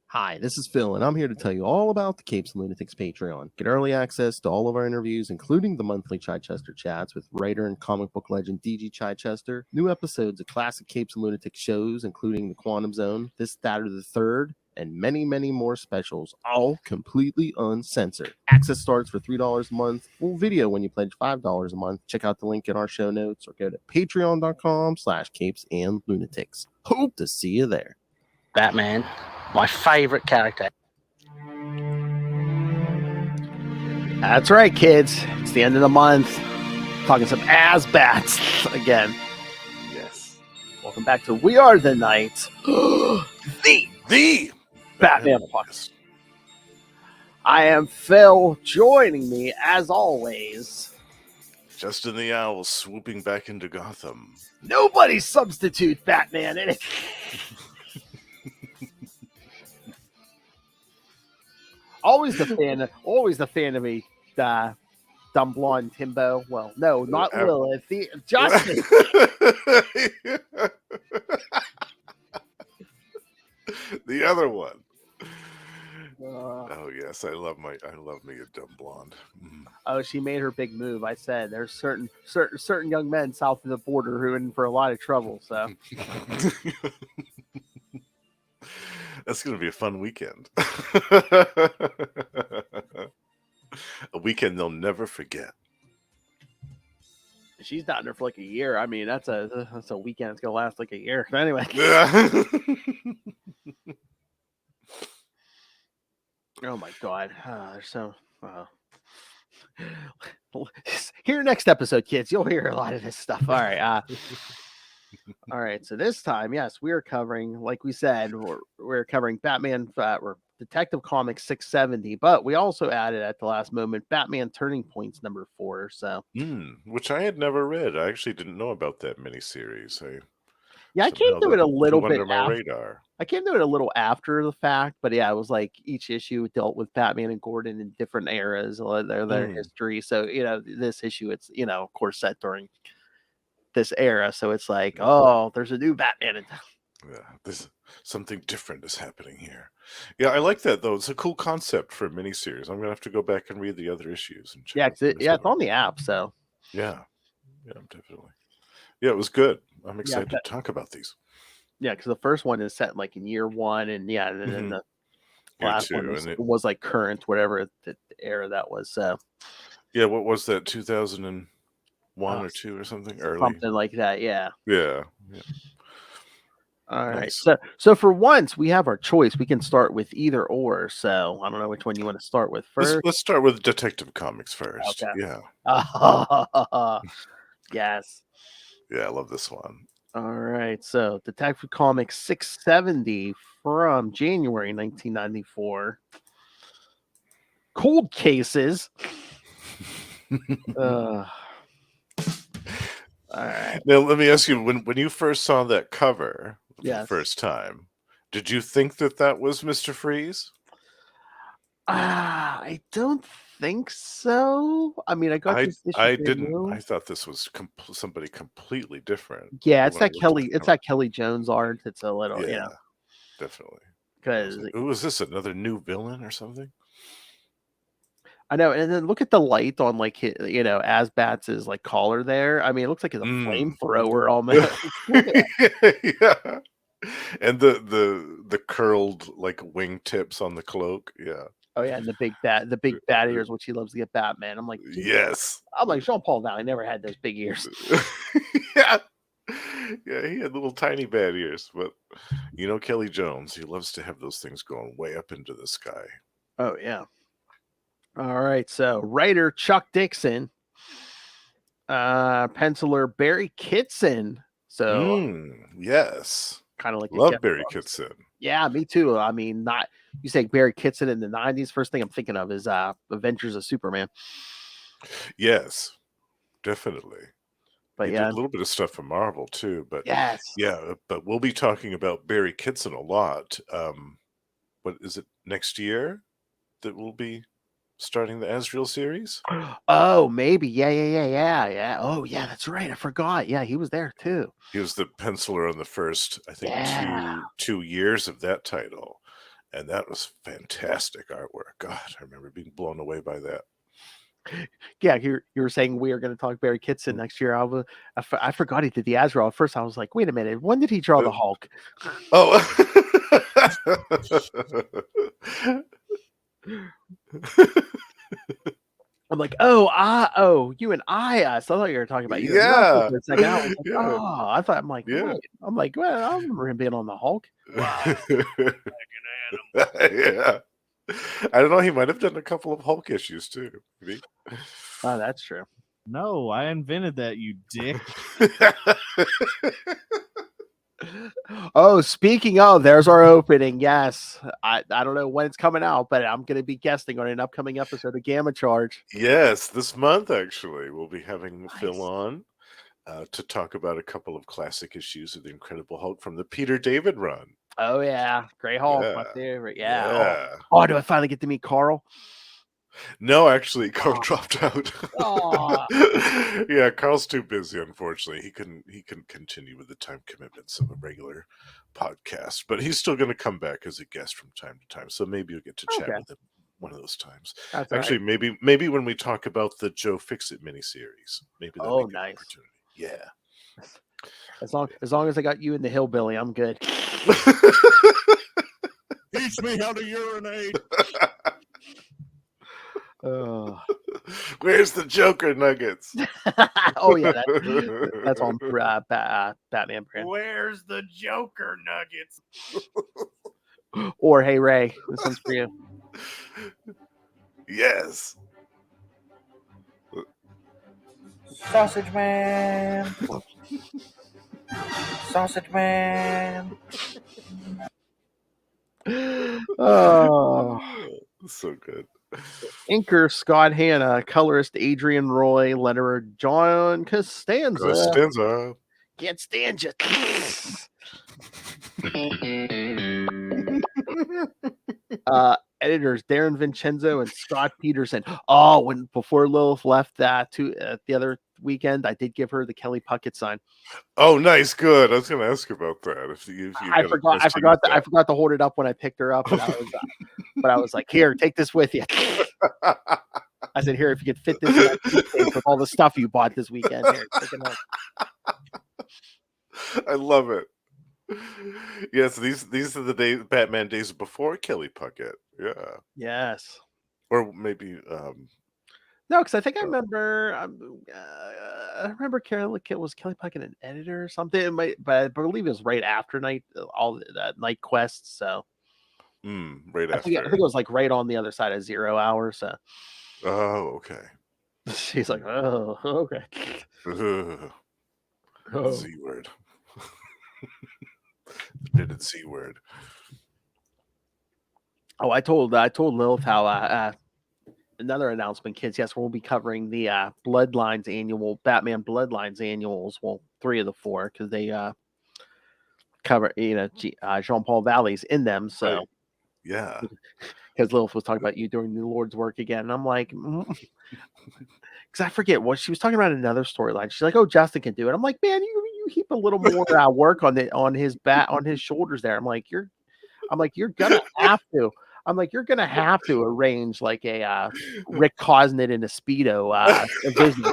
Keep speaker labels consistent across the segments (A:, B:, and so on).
A: Hi, this is Phil, and I'm here to tell you all about the Capes and Lunatics Patreon. Get early access to all of our interviews, including the monthly Chichester chats with writer and comic book legend DG Chichester, new episodes of classic Capes and Lunatics shows, including The Quantum Zone, This, That, or the Third, and many, many more specials, all completely uncensored. Access starts for $3 a month, full video when you pledge $5 a month. Check out the link in our show notes or go to patreon.com/capesandlunatics. Hope to see you there.
B: Batman, my favorite character.
C: That's right, kids. It's the end of the month. Talking some Asbats again.
D: Yes.
C: Welcome back to We Are the Knights.
D: The
C: Batman podcast. I am Phil. Joining me, as always,
D: Justin the Owl swooping back into Gotham.
C: nobody substitute Batman in it. Always the fan of me, dumb blonde Timbo. Well, no, not Lilith. Justin.
D: The other one. Oh yes, I love me a dumb blonde.
C: Oh, she made her big move. I said there's certain young men south of the border who are in for a lot of trouble. So
D: that's going to be a fun weekend. A weekend they'll never forget.
C: She's down there for like a year. I mean, that's a weekend that's gonna last like a year. But anyway. Oh my god. There's so here next episode, kids. You'll hear a lot of this stuff. All right. All right. So this time, yes, we are covering, like we said, we're covering Batman or Detective Comics 670, but we also added at the last moment Batman Turning Points #4. So
D: which I had never read. I actually didn't know about that miniseries.
C: I came to it a little bit
D: under my radar.
C: I came to it a little after the fact, but yeah, it was like each issue dealt with Batman and Gordon in different eras of their history. So, this issue, it's, of course, set during this era. So it's like, oh, there's a new Batman.
D: Yeah, something different is happening here. Yeah, I like that, though. It's a cool concept for a miniseries. I'm going to have to go back and read the other issues. And check
C: it's on the app, so.
D: Yeah, definitely. Yeah, it was good. I'm excited to talk about these.
C: Yeah, because the first one is set like in year one, and then the last one was like current, whatever the era that was. So.
D: Yeah, what was that? 2001 or 2 or something early,
C: something like that. Yeah.
D: Yeah.
C: All right. So for once we have our choice. We can start with either or. So I don't know which one you want to start with first.
D: Let's start with Detective Comics first. Okay.
C: Yeah. Yes.
D: Yeah, I love this one.
C: All right. So Detective Comics 670 from January 1994. Cold Cases. All right.
D: Now let me ask you: when you first saw that cover for the first time, did you think that was Mr. Freeze?
C: I don't think so. I mean, I
D: didn't. I thought this was somebody completely different.
C: Yeah, it's that Kelly Jones art. It's a little,
D: definitely.
C: Because
D: was this another new villain or something?
C: I know, and then look at the light on like Asbats' like collar there. I mean, it looks like it's a flamethrower almost.
D: Yeah, and the curled like wingtips on the cloak. Yeah.
C: Oh yeah, and the big bat ears, which he loves to get Batman. I'm like,
D: yes.
C: I'm like Jean Paul Valley never had those big ears.
D: Yeah, he had little tiny bat ears, but Kelly Jones, he loves to have those things going way up into the sky.
C: Oh yeah. All right, so writer Chuck Dixon, penciler Barry Kitson. So
D: yes,
C: kind of like
D: love Barry Kitson.
C: Yeah, me too. I mean, not you say Barry Kitson in the 90s. First thing I'm thinking of is Adventures of Superman.
D: Yes, definitely.
C: But
D: he did a little bit of stuff for Marvel too. But but we'll be talking about Barry Kitson a lot. What is it next year that we'll be starting the Azrael series?
C: Oh, maybe. Yeah. Oh, yeah, that's right. I forgot. Yeah, he was there too.
D: He was the penciler on the first, I think, 2 years of that title. And that was fantastic artwork. God, I remember being blown away by that.
C: Yeah, you were saying we are going to talk Barry Kitson next year. I forgot he did the Azrael. At first, I was like, wait a minute, when did he draw the Hulk?
D: Oh.
C: I'm like, you and I. So I thought you were talking about you.
D: Yeah.
C: For a second. I was like,
D: Yeah.
C: I thought, I'm like,
D: Yeah.
C: wait. I'm like, well, I remember him being on the Hulk.
D: Yeah. I don't know. He might have done a couple of Hulk issues too. Maybe.
C: Oh, that's true.
E: No, I invented that, you dick.
C: Oh, speaking of, there's our opening. Yes, I don't know when it's coming out, but I'm going to be guesting on an upcoming episode of Gamma Charge.
D: Yes, this month actually we'll be having Phil on to talk about a couple of classic issues of the Incredible Hulk from the Peter David run.
C: Oh yeah, Grey Hulk, my favorite. Yeah. Oh, do I finally get to meet Carl?
D: No, actually, Carl dropped out.
C: Oh.
D: Yeah, Carl's too busy. Unfortunately, he couldn't continue with the time commitments of a regular podcast. But he's still going to come back as a guest from time to time. So maybe you'll get to chat with him one of those times.
C: That's
D: actually
C: right.
D: maybe when we talk about the Joe Fixit miniseries, maybe that'll be a good opportunity. Yeah.
C: As long as I got you in the hillbilly, I'm good.
E: Teach me how to urinate.
D: Where's the Joker nuggets?
C: Oh yeah, that's on Batman brand.
E: Where's the Joker nuggets?
C: Or hey Ray, this one's for you.
D: Yes.
F: Sausage Man. Sausage Man.
C: Oh,
D: so good.
C: Inker Scott Hanna, colorist Adrian Roy, letterer John Costanza. Can't stand you. Editors Darren Vincenzo and Scott Peterson. Oh, before Lilith left the other weekend, I did give her the Kelly Puckett sign.
D: Oh, nice, good. I was going to ask about that. If you
C: I forgot to hold it up when I picked her up, but I was like, here, take this with you. I said, here, if you could fit this in that suitcase with all the stuff you bought this weekend, here, take it home.
D: I love it. Yes, these are the Batman days before Kelly Puckett. Yeah.
C: Yes.
D: Or maybe
C: no, because I think I remember. I remember Kelly Puckett an editor or something. But I believe it was right after Knightquest. So
D: right after.
C: I think it was like right on the other side of 0 Hour. So.
D: Oh, okay.
C: She's like, oh, okay.
D: Z word. The Z word.
C: Oh, I told Lilith how another announcement, kids. Yes, we'll be covering the Bloodlines annual, Batman Bloodlines annuals. Well, 3 of the 4 because they cover Jean-Paul Valley's in them. So
D: right. Yeah,
C: because Lilith was talking about you doing the Lord's work again, and I'm like, because I forget what she was talking about. Another storyline. She's like, oh, Justin can do it. I'm like, man, you heap a little more work on his shoulders there. I'm like, you're gonna have to. I'm like, you're gonna have to arrange like a Rick Cosnett in a Speedo vision.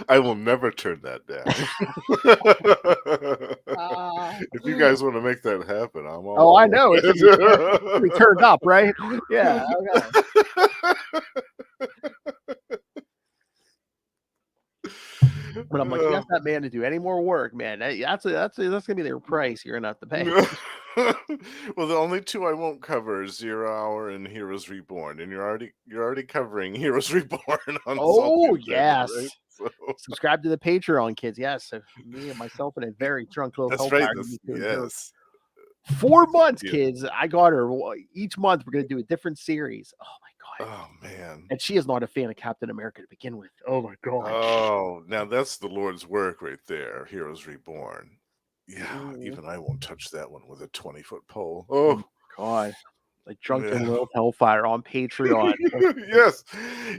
D: I will never turn that down. If you guys want to make that happen, I'm all.
C: Oh, I know. It's we turned up, right? Yeah. Okay. But I'm like, you ask that man to do any more work, man. That's gonna be their price you're gonna have to pay.
D: Well, the only 2 I won't cover is 0 Hour and Heroes Reborn, and you're already covering Heroes Reborn on.
C: Oh yes.
D: Right? So.
C: Subscribe to the Patreon, kids. Yes, so me and myself and a very drunk little.
D: That's right. Yes.
C: 4 months, kids. I got her. Each month we're gonna do a different series. Oh my god.
D: Oh man.
C: And she is not a fan of Captain America to begin with. Oh my god.
D: Oh, now that's the Lord's work right there. Heroes Reborn. Yeah, even I won't touch that one with a 20-foot pole. Oh
C: god. Like Drunken World Hellfire on Patreon.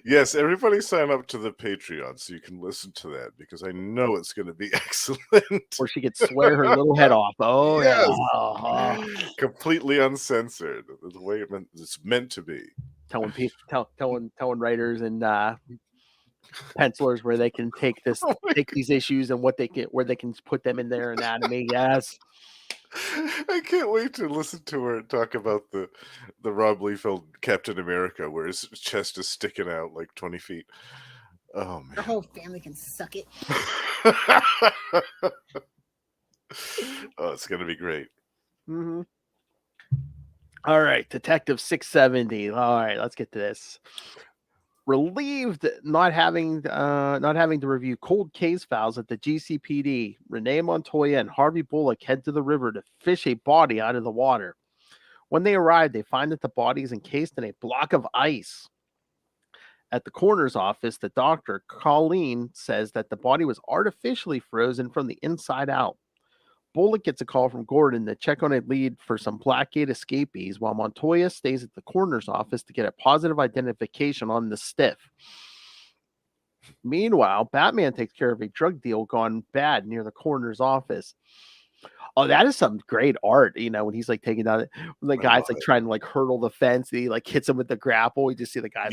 D: yes. Everybody sign up to the Patreon so you can listen to that because I know it's going to be excellent.
C: Where she could swear her little head off. Oh
D: yes.
C: yeah,
D: Completely uncensored. The way it's meant to be.
C: Telling writers and pencilers where they can take these issues and where they can put them in their anatomy. Yes.
D: I can't wait to listen to her talk about the Rob Liefeld Captain America, where his chest is sticking out like 20 feet. Oh man,
G: Your whole family can suck it.
D: Oh, it's gonna be great.
C: Mm-hmm. All right, Detective 670. All right, let's get to this. Relieved not having to review cold case files at the GCPD, Renee Montoya and Harvey Bullock head to the river to fish a body out of the water. When they arrive, they find that the body is encased in a block of ice. At the coroner's office, the doctor, Colleen, says that the body was artificially frozen from the inside out. Bullock gets a call from Gordon to check on a lead for some Blackgate escapees, while Montoya stays at the coroner's office to get a positive identification on the stiff. Meanwhile, Batman takes care of a drug deal gone bad near the coroner's office. Oh, that is some great art, when he's like taking down when the guy's like trying to like hurdle the fence, and he like hits him with the grapple. You just see the guys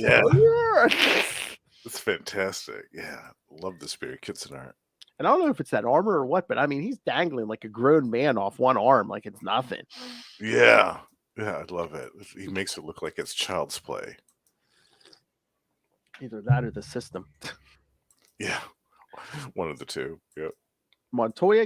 D: It's fantastic. Yeah, love the Spirit Kitson art.
C: And I don't know if it's that armor or what, but I mean, he's dangling like a grown man off one arm, like it's nothing.
D: Yeah, I love it. He makes it look like it's child's play.
C: Either that or the system.
D: Yeah, one of the two. Yep.
C: Montoya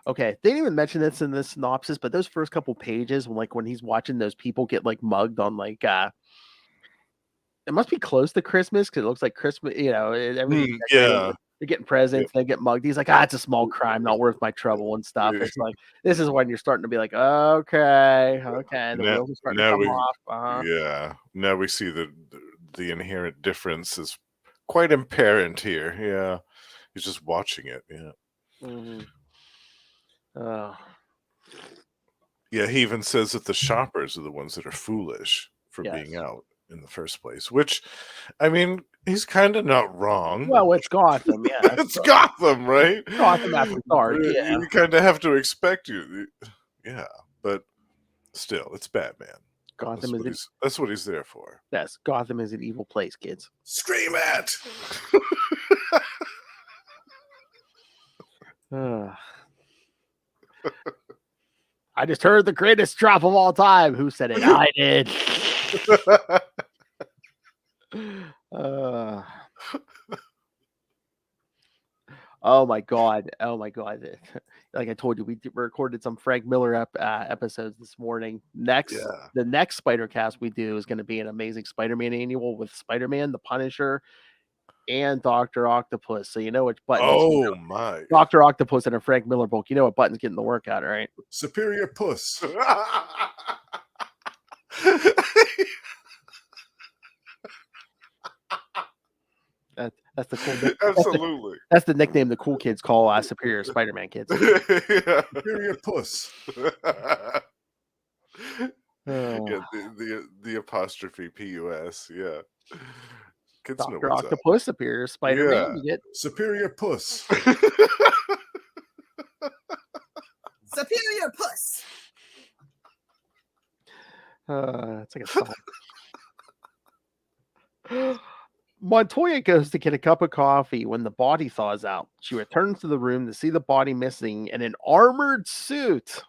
C: okay, they didn't even mention this in the synopsis, but those first couple pages, when he's watching those people get like mugged on like it must be close to Christmas because it looks like Christmas, everything. They're getting presents, they get mugged. He's like, it's a small crime, not worth my trouble and stuff. It's like, this is when you're starting to be like, okay, the wheels are starting to come off.
D: Yeah, now we see the inherent difference is quite apparent here. Yeah, he's just watching it. Yeah.
C: Mm-hmm.
D: Yeah, he even says that the shoppers are the ones that are foolish for being out in the first place, which, I mean, he's kind of not wrong.
C: Well, it's Gotham, yeah.
D: It's Gotham, right?
C: Gotham after dark, yeah.
D: You kind of have to expect you. Yeah, but still, it's Batman.
C: Gotham
D: that's what he's there for.
C: Yes, Gotham is an evil place, kids.
D: Scream at!
C: I just heard the greatest drop of all time. Who said it? I did. Oh my god. Like I told you, we recorded some Frank Miller episodes this morning. The next Spider Cast we do is going to be an Amazing Spider-Man annual with Spider-Man, the Punisher, and Dr. Octopus. So you know which button.
D: Oh my.
C: Dr. Octopus in a Frank Miller book. You know what button's getting the workout, right?
E: Superior Puss.
C: That's the cool.
D: Absolutely.
C: That's the nickname the cool kids call Superior Spider-Man kids.
E: Superior Puss.
D: Yeah, the apostrophe PUS. Yeah. Kids
C: Dr. Octopus, Superior Spider-Man. You get
E: Superior Puss.
G: Superior Puss.
C: It's like a song. Montoya goes to get a cup of coffee when the body thaws out. She returns to the room to see the body missing in an armored suit.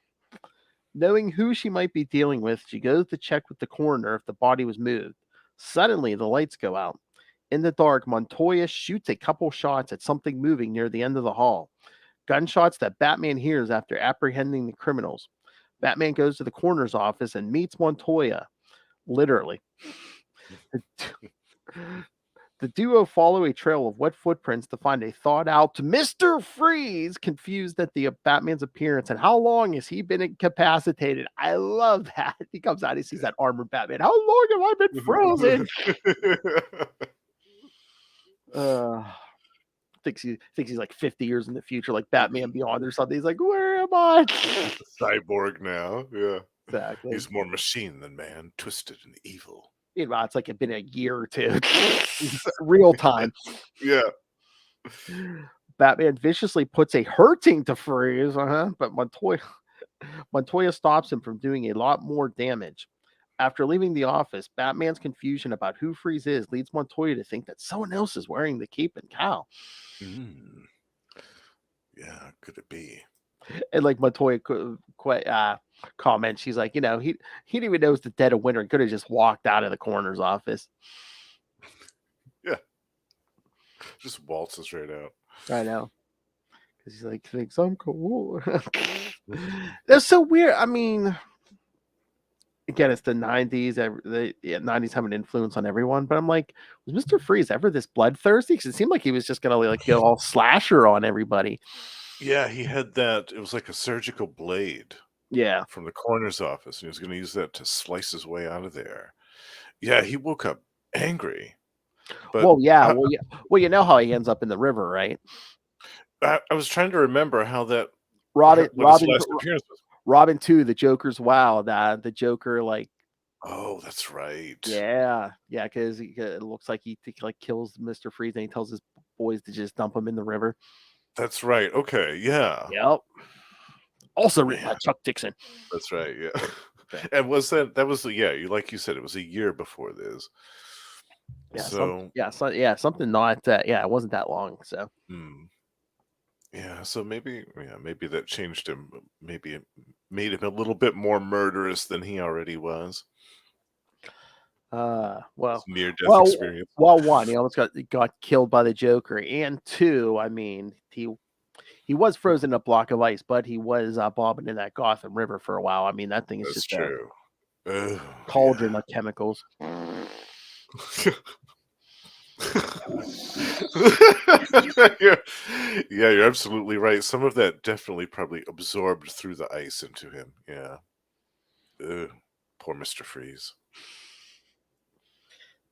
C: Knowing who she might be dealing with, she goes to check with the coroner if the body was moved. Suddenly, the lights go out. In the dark, Montoya shoots a couple shots at something moving near the end of the hall. Gunshots that Batman hears after apprehending the criminals. Batman goes to the coroner's office and meets Montoya. Literally. The duo follow a trail of wet footprints to find a thawed-out Mr. Freeze, confused at the Batman's appearance and how long has he been incapacitated. I love that. He comes out, he sees that armored Batman. How long have I been frozen? Thinks he's like 50 years in the future, like Batman Beyond or something. He's like, where am I?
D: Cyborg now, yeah.
C: Exactly.
D: He's more machine than man, twisted and evil.
C: Meanwhile, it's like it's been a year or two. Real time.
D: Yeah.
C: Batman viciously puts a hurting to Freeze, but Montoya stops him from doing a lot more damage. After leaving the office, Batman's confusion about who Freeze is leads Montoya to think that someone else is wearing the cape and cowl.
D: Yeah, could it be?
C: And like Montoya comments, she's like, he didn't even know it was the dead of winter. He could have just walked out of the coroner's office.
D: Yeah. Just waltzes right out.
C: I know. Because he's like, thinks I'm cool. That's so weird. I mean, again, it's the 90s. The 90s have an influence on everyone. But I'm like, was Mr. Freeze ever this bloodthirsty? Because it seemed like he was just going to go all slasher on everybody.
D: Yeah, he had that. It was like a surgical blade.
C: Yeah.
D: From the coroner's office. And he was going to use that to slice his way out of there. Yeah, he woke up angry. But
C: well, yeah. Well, you know how he ends up in the river, right?
D: I was trying to remember how that
C: Robin
D: last appearance was.
C: Robin 2, the Joker's wow, the Joker
D: oh, that's right.
C: Yeah, because it looks like he kills Mr. Freeze and he tells his boys to just dump him in the river.
D: That's right. Okay, yeah.
C: Yep. Also written by Chuck Dixon.
D: That's right. Yeah. And that was like you said, it was a year before this.
C: Yeah, something not that. Yeah, it wasn't that long. So.
D: Yeah, so maybe that changed him. Maybe it made him a little bit more murderous than he already was. Near-death experience.
C: Well, one, he almost got killed by the Joker, and two, I mean, he was frozen in a block of ice, but he was bobbing in that Gotham River for a while. I mean, that thing is just
D: true.
C: A cauldron of chemicals.
D: You're absolutely right. Some of that definitely probably absorbed through the ice into him. Yeah. Poor Mr. Freeze.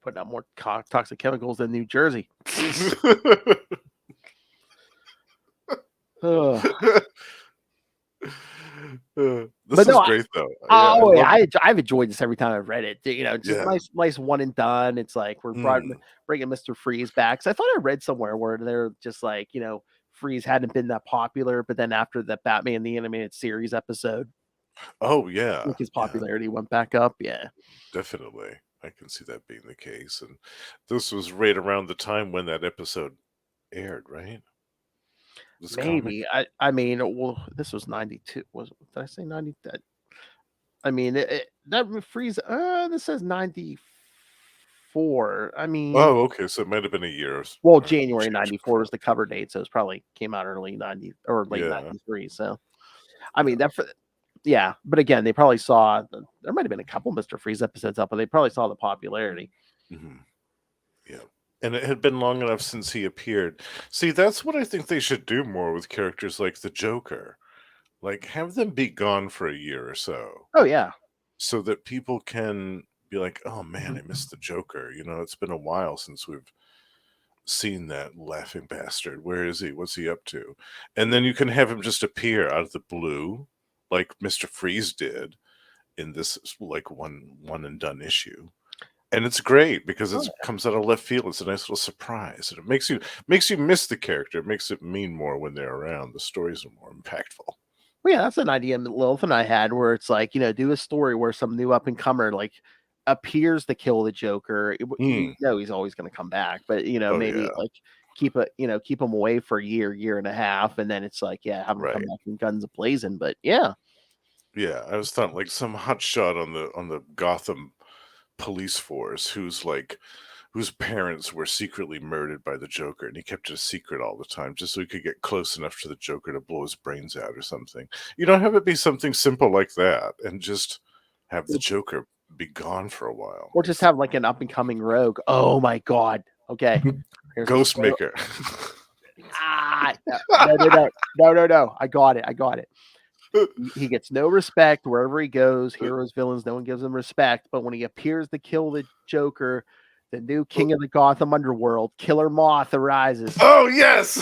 C: Putting out more toxic chemicals than New Jersey.
D: This is great though.
C: I've enjoyed this every time I've read it. Nice one and done. It's like we're bringing Mr. Freeze back. So I thought I read somewhere where they're just like, Freeze hadn't been that popular, but then after the Batman the Animated Series episode, his popularity went back up. Yeah,
D: definitely. I can see that being the case. And this was right around the time when that episode aired, right?
C: Maybe. I mean, well, this was 92. Did I say 90? I mean, that Freeze. This says 94. I mean.
D: Oh, okay. So it might have been a year.
C: Well, January 94 was the cover date, so it's probably came out early 90 or late 93. So, I mean yeah, but again, they probably saw there might have been a couple Mr. Freeze episodes up, but they probably saw the popularity.
D: Yeah. And it had been long enough since he appeared. See, that's what I think they should do more with characters like the Joker. Like, have them be gone for a year or so.
C: Oh, yeah.
D: So that people can be like, oh, man, I missed the Joker. It's been a while since we've seen that laughing bastard. Where is he? What's he up to? And then you can have him just appear out of the blue, like Mr. Freeze did in this, like, one and done issue. And it's great because it comes out of left field. It's a nice little surprise. And it makes you miss the character. It makes it mean more when they're around. The stories are more impactful.
C: Well, yeah, that's an idea Lilith and I had where it's like, do a story where some new up-and-comer like appears to kill the Joker. He's always going to come back. But, like keep him away for a year and a half. And then it's like, have him come back in guns a-blazing. But, yeah.
D: Yeah, I was thought like some hotshot on the Gotham police force whose parents were secretly murdered by the Joker, and he kept it a secret all the time just so he could get close enough to the Joker to blow his brains out or something. Have it be something simple like that and just have the Joker be gone for a while.
C: Or just have like an up and coming rogue. Oh my god. Okay.
D: Ghostmaker.
C: No. I got it. He gets no respect wherever he goes. Heroes, villains, no one gives him respect. But when he appears to kill the Joker, the new king of the Gotham underworld, Killer Moth, arises.
D: Oh, yes!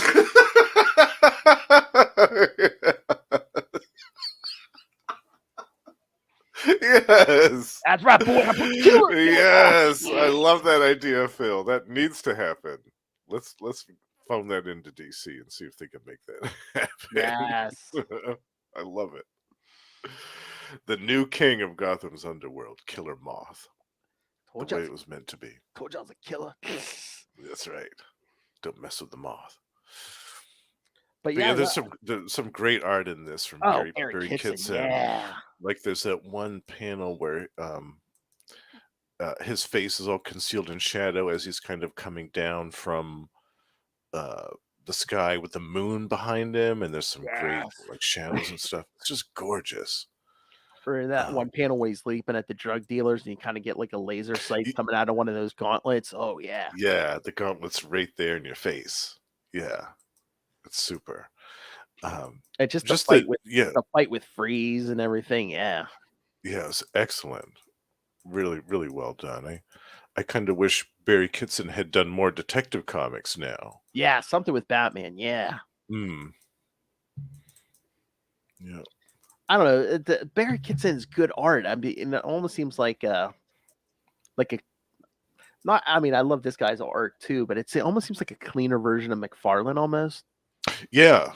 D: Yes.
C: That's right, boy. I put killer.
D: Yes, I love that idea, Phil. That needs to happen. Let's phone that into DC and see if they can make that happen.
C: Yes.
D: I love it. The new king of Gotham's underworld, Killer Moth. The way it was meant to be.
C: Told you I was a killer.
D: That's right. Don't mess with the moth.
C: But
D: yeah,
C: yeah,
D: there's some great art in this from
C: oh,
D: Barry
C: Kitson.
D: Kitson.
C: Yeah.
D: Like there's that one panel where his face is all concealed in shadow as he's kind of coming down from the sky with the moon behind him, and there's some great like shadows and stuff. It's just gorgeous.
C: Or that one panel where he's leaping at the drug dealers and you kind of get like a laser sight coming out of one of those gauntlets. Oh yeah.
D: Yeah, the gauntlet's right there in your face. Yeah. It's super.
C: And just the fight with Freeze and everything. Yeah.
D: Yeah, it's excellent. Really, really well done. I kind of wish Barry Kitson had done more detective comics now.
C: Yeah, something with Batman. Yeah.
D: Yeah.
C: I don't know. Barry Kitson's good art. I mean, it almost seems like a not. I mean, I love this guy's art too, but it almost seems like a cleaner version of McFarlane almost.
D: Yeah,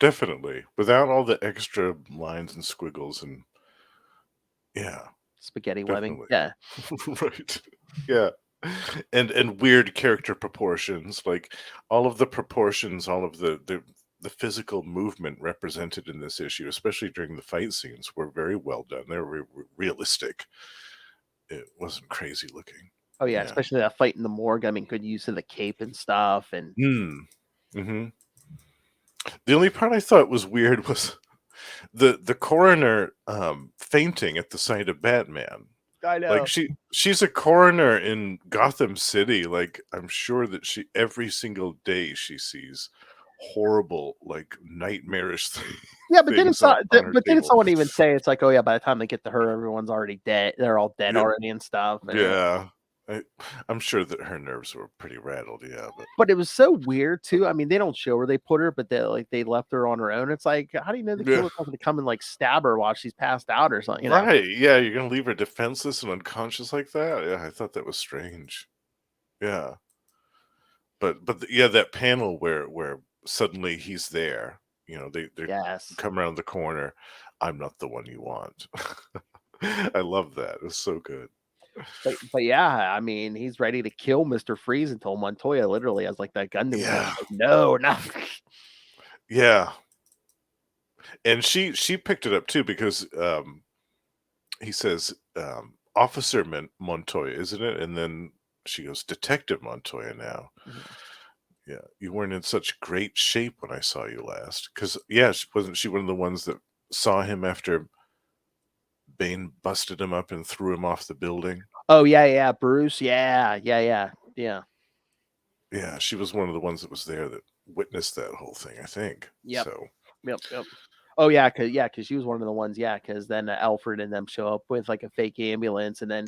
D: definitely. Without all the extra lines and squiggles and
C: spaghetti
D: definitely.
C: webbing. Yeah.
D: Right. Yeah. And weird character proportions, like all of the proportions, all of the physical movement represented in this issue, especially during the fight scenes, were very well done. They were realistic. It wasn't crazy looking.
C: Oh yeah, especially that fight in the morgue. I mean, good use of the cape and stuff. And
D: the only part I thought was weird was the coroner fainting at the sight of Batman.
C: I know.
D: Like she's a coroner in Gotham City. Like I'm sure that every single day she sees horrible, like nightmarish things.
C: Yeah, but didn't someone even say it's like, oh yeah, by the time they get to her, everyone's already dead. They're all dead already and stuff. And
D: yeah. I'm sure that her nerves were pretty rattled,
C: but it was so weird too. I mean, they don't show where they put her, but they left her on her own. It's like, how do you know the killer's not going to come and like stab her while she's passed out or something?
D: Right? Yeah, you're going to leave her defenseless and unconscious like that. Yeah, I thought that was strange. Yeah, but that panel where suddenly he's there. They come around the corner. I'm not the one you want. I love that. It's so good.
C: But yeah, I mean, he's ready to kill Mr. Freeze until Montoya literally has like that gun to him. Like, no.
D: Yeah. And she picked it up too because he says Officer Montoya, isn't it? And then she goes, Detective Montoya now. Yeah. You weren't in such great shape when I saw you last. Because wasn't she one of the ones that saw him after Bane busted him up and threw him off the building?
C: Oh yeah, Bruce. Yeah.
D: Yeah, she was one of the ones that was there that witnessed that whole thing, I think.
C: Yep.
D: So.
C: Yep. Oh yeah, because she was one of the ones. Yeah, because then Alfred and them show up with like a fake ambulance, and then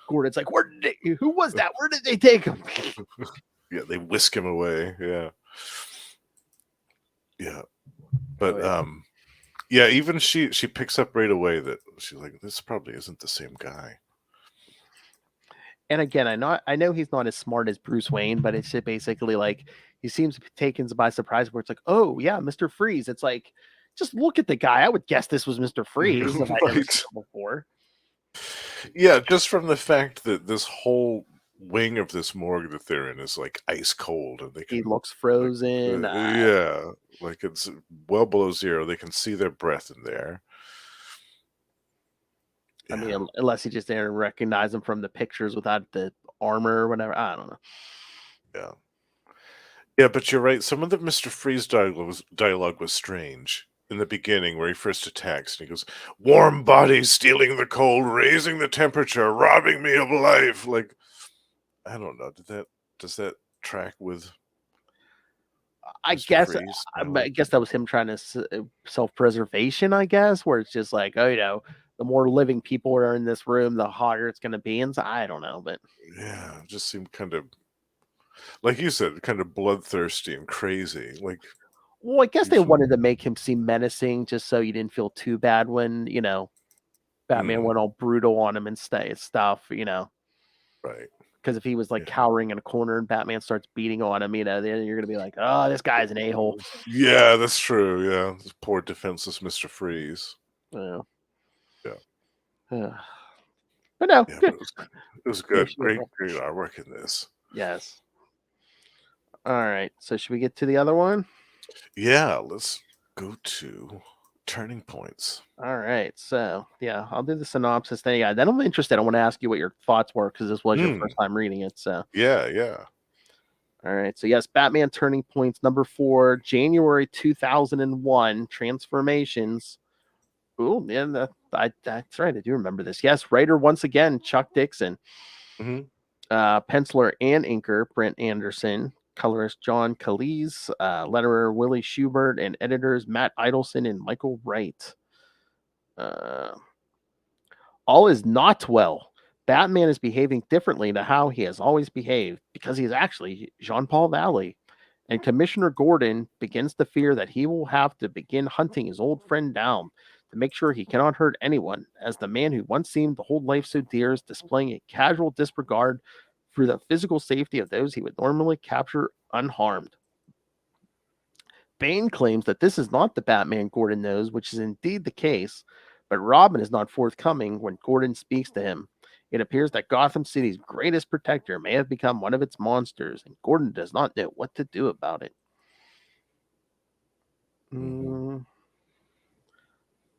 C: Gordon's like, who was that? Where did they take him?
D: Yeah, they whisk him away. Yeah. But even she picks up right away that she's like, this probably isn't the same guy.
C: And again, I know he's not as smart as Bruce Wayne, but it's just basically like he seems taken by surprise where it's like, oh yeah, Mr. Freeze. It's like, just look at the guy. I would guess this was Mr. Freeze if I'd never seen him before.
D: Yeah, just from the fact that this whole wing of this morgue that they're in is like ice cold, and he
C: looks frozen.
D: Like it's well below zero. They can see their breath in there.
C: I mean, unless he just didn't recognize him from the pictures without the armor or whatever. I don't know.
D: Yeah, but you're right. Some of the Mr. Freeze dialogue was strange in the beginning where he first attacks. And he goes, warm bodies stealing the cold, raising the temperature, robbing me of life. Like, I don't know. Does that track with
C: I guess that was him trying to self-preservation, I guess, where it's just like, oh, the more living people are in this room, the hotter it's going to be. And so, I don't know, but
D: yeah, it just seemed kind of, like you said, kind of bloodthirsty and crazy. Like,
C: well, I guess they wanted to make him seem menacing just so you didn't feel too bad when, Batman went all brutal on him and stuff,
D: Right.
C: Because if he was like cowering in a corner and Batman starts beating on him, then you're gonna be like, oh, this guy's an a-hole.
D: Yeah, that's true. Yeah, this poor defenseless Mr. Freeze.
C: Yeah.
D: Yeah.
C: But no,
D: Yeah,
C: good.
D: but it was good. Great artwork in this.
C: Yes. All right. So should we get to the other one?
D: Yeah, let's go to Turning Points.
C: All right. So yeah, I'll do the synopsis thing. Then I'm interested. I want to ask you what your thoughts were because this was your first time reading it. So
D: yeah.
C: All right. So yes, Batman Turning Points number 4, January 2001, Transformations. Oh, man, that's right. I do remember this. Yes, writer once again, Chuck Dixon. Penciler and inker, Brent Anderson. Colorist, John Calise. Letterer, Willie Schubert. And editors, Matt Idelson and Michael Wright. All is not well. Batman is behaving differently to how he has always behaved because he is actually Jean-Paul Valley. And Commissioner Gordon begins to fear that he will have to begin hunting his old friend down to make sure he cannot hurt anyone, as the man who once seemed to hold life so dear is displaying a casual disregard for the physical safety of those he would normally capture unharmed. Bane claims that this is not the Batman Gordon knows, which is indeed the case, but Robin is not forthcoming when Gordon speaks to him. It appears that Gotham City's greatest protector may have become one of its monsters, and Gordon does not know what to do about it.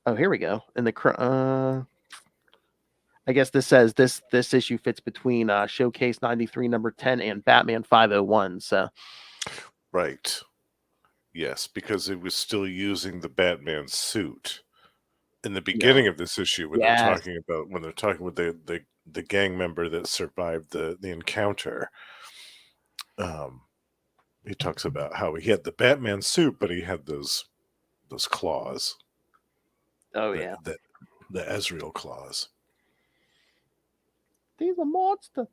C: Oh, here we go. And I guess this says this issue fits between Showcase 93 number 10 and Batman 501. So,
D: right, yes, because it was still using the Batman suit in the beginning of this issue when they're talking with the gang member that survived the encounter. He talks about how he had the Batman suit, but he had those claws.
C: Oh,
D: the Ezreal claws.
C: He's a monster.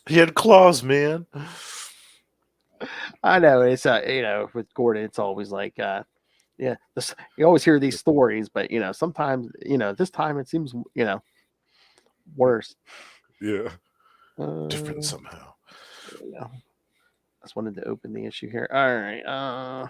D: He had claws, man.
C: I know. It's with Gordon, it's always like you always hear these stories, but sometimes this time it seems worse.
D: Yeah. Different somehow.
C: Yeah. I just wanted to open the issue here. All right.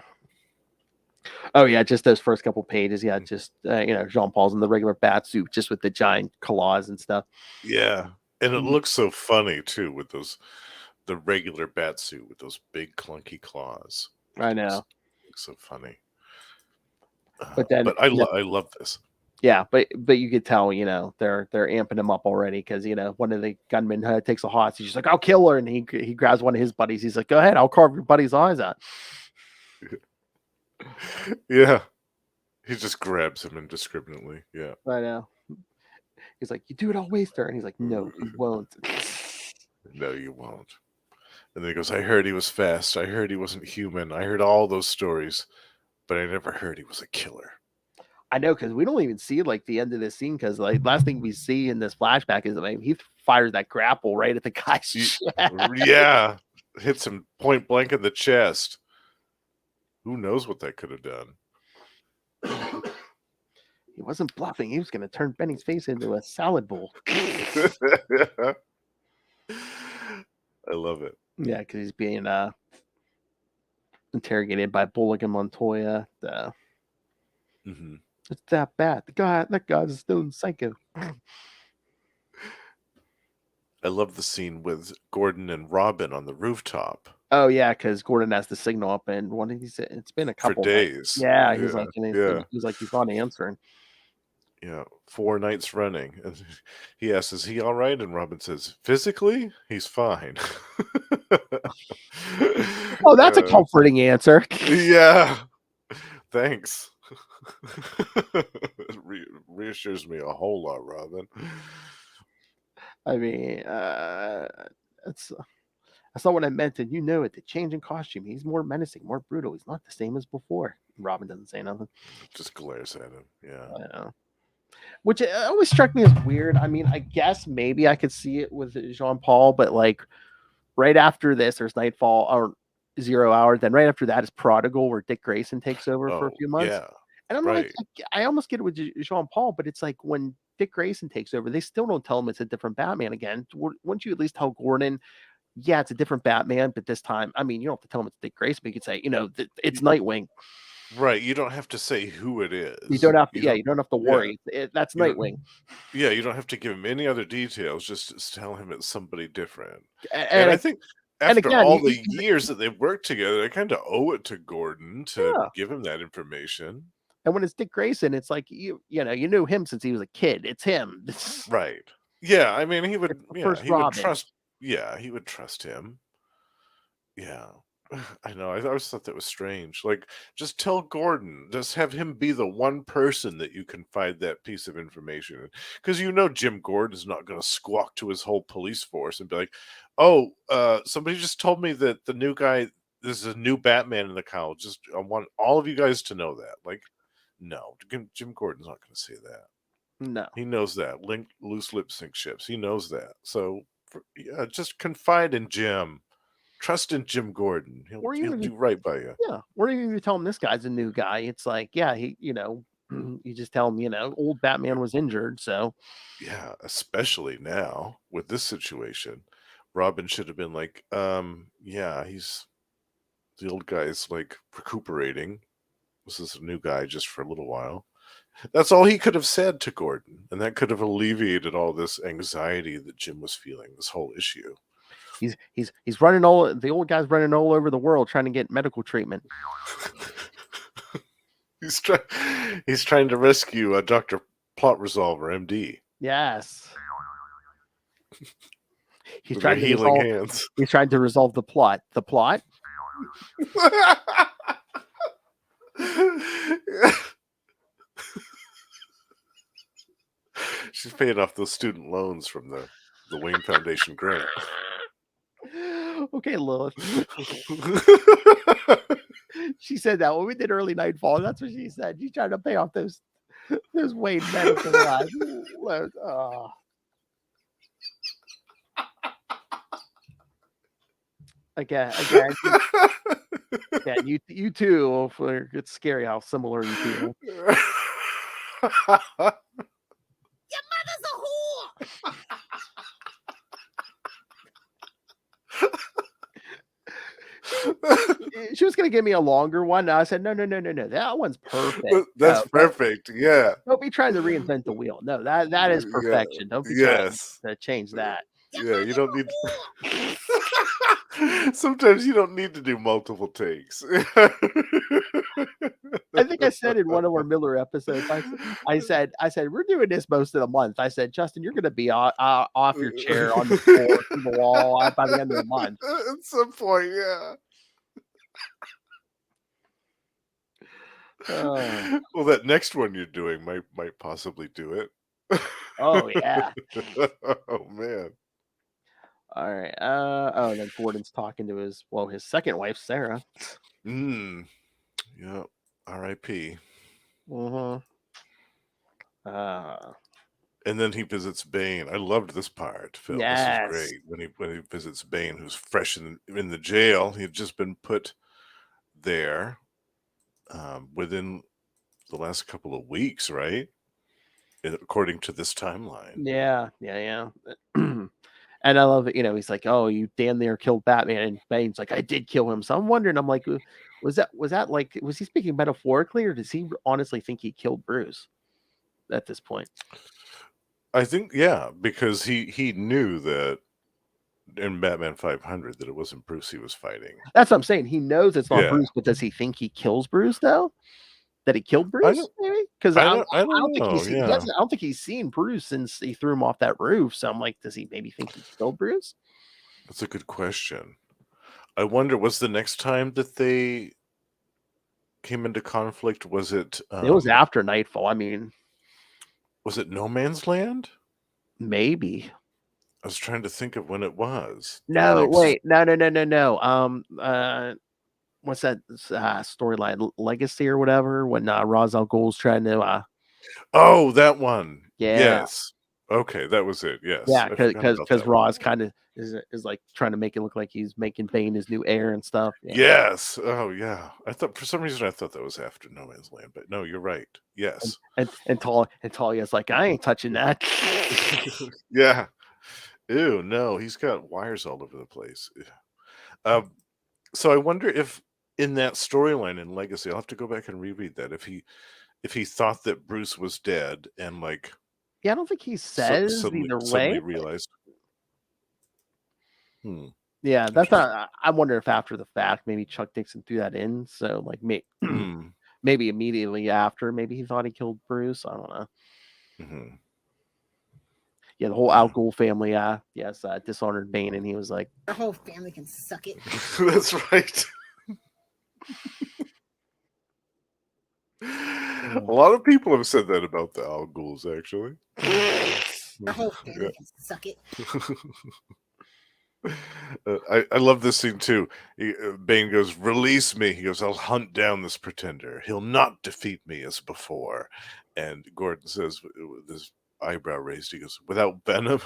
C: Oh yeah, just those first couple pages. Yeah, just Jean Paul's in the regular bat suit, just with the giant claws and stuff.
D: Yeah, and it looks so funny too with the regular bat suit with those big clunky claws.
C: I know.
D: Looks so funny.
C: But
D: I love this.
C: Yeah, but you could tell, they're amping him up already because one of the gunmen takes a hostage. He's like, "I'll kill her," and he grabs one of his buddies. He's like, "Go ahead, I'll carve your buddy's eyes out."
D: Yeah, he just grabs him indiscriminately. Yeah,
C: I know. He's like, "You do it, I'll waste her," and he's like, "No, you won't."
D: No, you won't. And then he goes, "I heard he was fast. I heard he wasn't human. I heard all those stories, but I never heard he was a killer."
C: I know, because we don't even see like the end of this scene, because like last thing we see in this flashback is he fires that grapple right at the guy's chest.
D: Yeah, hits him point blank in the chest. Who knows what that could have done?
C: He wasn't bluffing. He was going to turn Benny's face into a salad bowl.
D: I love it.
C: Yeah, because he's being interrogated by Bullock and Montoya. It's that bad. That guy's a stone psycho.
D: I love the scene with Gordon and Robin on the rooftop.
C: Oh yeah, because Gordon has the signal up, and it's been a couple
D: for days.
C: Yeah, he's like, he's not answering.
D: Yeah, 4 nights running. And he asks, "Is he all right?" And Robin says, "Physically, he's fine."
C: Oh, that's a comforting answer.
D: Yeah, thanks. It reassures me a whole lot, Robin.
C: I mean, that's not what I meant, and you know it. The change in costume, he's more menacing, more brutal. He's not the same as before. Robin doesn't say nothing.
D: Just glares at him. Yeah.
C: I know. Which always struck me as weird. I mean, I guess maybe I could see it with Jean Paul, but like right after this, there's Nightfall or 0 Hour. Then right after that is Prodigal, where Dick Grayson takes over for a few months.
D: Yeah.
C: And I'm
D: Right.
C: like, I almost get it with Jean Paul, but it's like when Dick Grayson takes over, they still don't tell him it's a different Batman again. Wouldn't you at least tell Gordon, yeah, it's a different Batman, but this time, I mean, you don't have to tell him it's Dick Grayson, but you could say, it's Nightwing.
D: Right. You don't have to say who it is.
C: You don't have to, you don't have to worry. That's Nightwing.
D: Yeah, you don't have to give him any other details. Just tell him it's somebody different.
C: And
D: I think after
C: again,
D: all the years that they've worked together, they kind of owe it to Gordon to give him that information.
C: And when it's Dick Grayson, it's like you knew him since he was a kid. It's him.
D: Right. Yeah, I mean, he would. Yeah,
C: first
D: he would
C: Robin.
D: trust. Yeah, he would trust him. Yeah, I know. I always thought that was strange. Like, just tell Gordon. Just have him be the one person that you confide that piece of information in, because Jim Gordon's not going to squawk to his whole police force and be like, "Oh, somebody just told me that the new guy. There's a new Batman in the college. Just I want all of you guys to know that." Like, no, Jim Gordon's not going to say that.
C: No,
D: he knows that. Loose lip sync ships. He knows that. So, just confide in Jim. Trust in Jim Gordon. He'll do right by you.
C: Yeah. Or even if you tell him this guy's a new guy, it's like, yeah, he, you just tell him, old Batman was injured. So,
D: yeah, especially now with this situation, Robin should have been like, yeah, the old guy's like recuperating. This is a new guy just for a little while. That's all he could have said to Gordon, and that could have alleviated all this anxiety that Jim was feeling, this whole issue.
C: He's running the old guy's running all over the world trying to get medical treatment.
D: He's trying to rescue Dr. Plot Resolver, MD.
C: Yes. He's
D: With
C: trying to
D: healing
C: resolve,
D: hands.
C: He's trying to resolve the plot. The plot?
D: She's paying off those student loans from the Wayne Foundation grant.
C: Okay, Lilith. She said that when we did Early Nightfall. That's what she said. She's trying to pay off those Wayne medical lives. Again, you two. It's scary how similar you feel.
G: Your mother's a whore.
C: She was going to give me a longer one. I said, no. That one's perfect.
D: That's perfect. Yeah.
C: Don't be trying to reinvent the wheel. No, that is perfection. Don't be trying to change that.
D: Yeah, you don't need. Sometimes you don't need to do multiple takes.
C: I think I said in one of our Miller episodes, I said we're doing this most of the month. I said, Justin, you're going to be off your chair on the floor to the wall by the end of the month.
D: At some point, yeah. Well, that next one you're doing might possibly do it.
C: Oh yeah.
D: Oh man.
C: All right. Then Gordon's talking to his second wife, Sarah.
D: Yeah. R.I.P.
C: And
D: then he visits Bane. I loved this part, Phil.
C: Yes.
D: This is great. When he visits Bane, who's fresh in the jail. He had just been put there within the last couple of weeks, right? According to this timeline.
C: Yeah. And I love it. He's like, "Oh, you damn near killed Batman," and Bane's like, "I did kill him." So I'm wondering. I'm like, was that like, was he speaking metaphorically, or does he honestly think he killed Bruce at this point?
D: I think, yeah, because he knew that in Batman 500 that it wasn't Bruce he was fighting.
C: That's what I'm saying. He knows it's not Bruce, but does he think he kills Bruce though? That he killed Bruce? Maybe because I don't think he's seen Bruce since he threw him off that roof. So I'm like, does he maybe think he killed Bruce?
D: That's a good question. I wonder, was the next time that they came into conflict, was it?
C: It was after Nightfall. I mean, was
D: it No Man's Land?
C: Maybe.
D: I was trying to think of when it was.
C: No, wait, no. What's that storyline? Legacy or whatever? When Ra's al Ghul's trying to.
D: Oh, that one.
C: Yeah.
D: Yes. Okay, that was it. Yes.
C: Yeah,
D: I forgot about
C: because
D: that one.
C: Roz kind of is like trying to make it look like he's making Bane his new heir and stuff. Yeah.
D: Yes. Oh, yeah. I thought for some reason I thought that was after No Man's Land, but no, you're right. Yes.
C: And Talia's like, I ain't touching that.
D: Yeah. Ew, no, he's got wires all over the place. So I wonder if in that storyline in Legacy, I'll have to go back and reread that. If he thought that Bruce was dead and like
C: Yeah, I don't think he says either way.
D: suddenly realized.
C: Yeah, that's not. I wonder if after the fact, maybe Chuck Dixon threw that in. So like, maybe immediately after, maybe he thought he killed Bruce. I don't know.
D: Mm-hmm.
C: Yeah, the whole Al Ghul family, dishonored Bane, and he was like,
G: Our whole family can suck it.
D: That's right. A lot of people have said that about the Al Ghuls, actually.
G: Our whole family can suck it.
D: I love this scene too. Bane goes, "Release me." He goes, "I'll hunt down this pretender. He'll not defeat me as before." And Gordon says, with his eyebrow raised, he goes, "Without venom,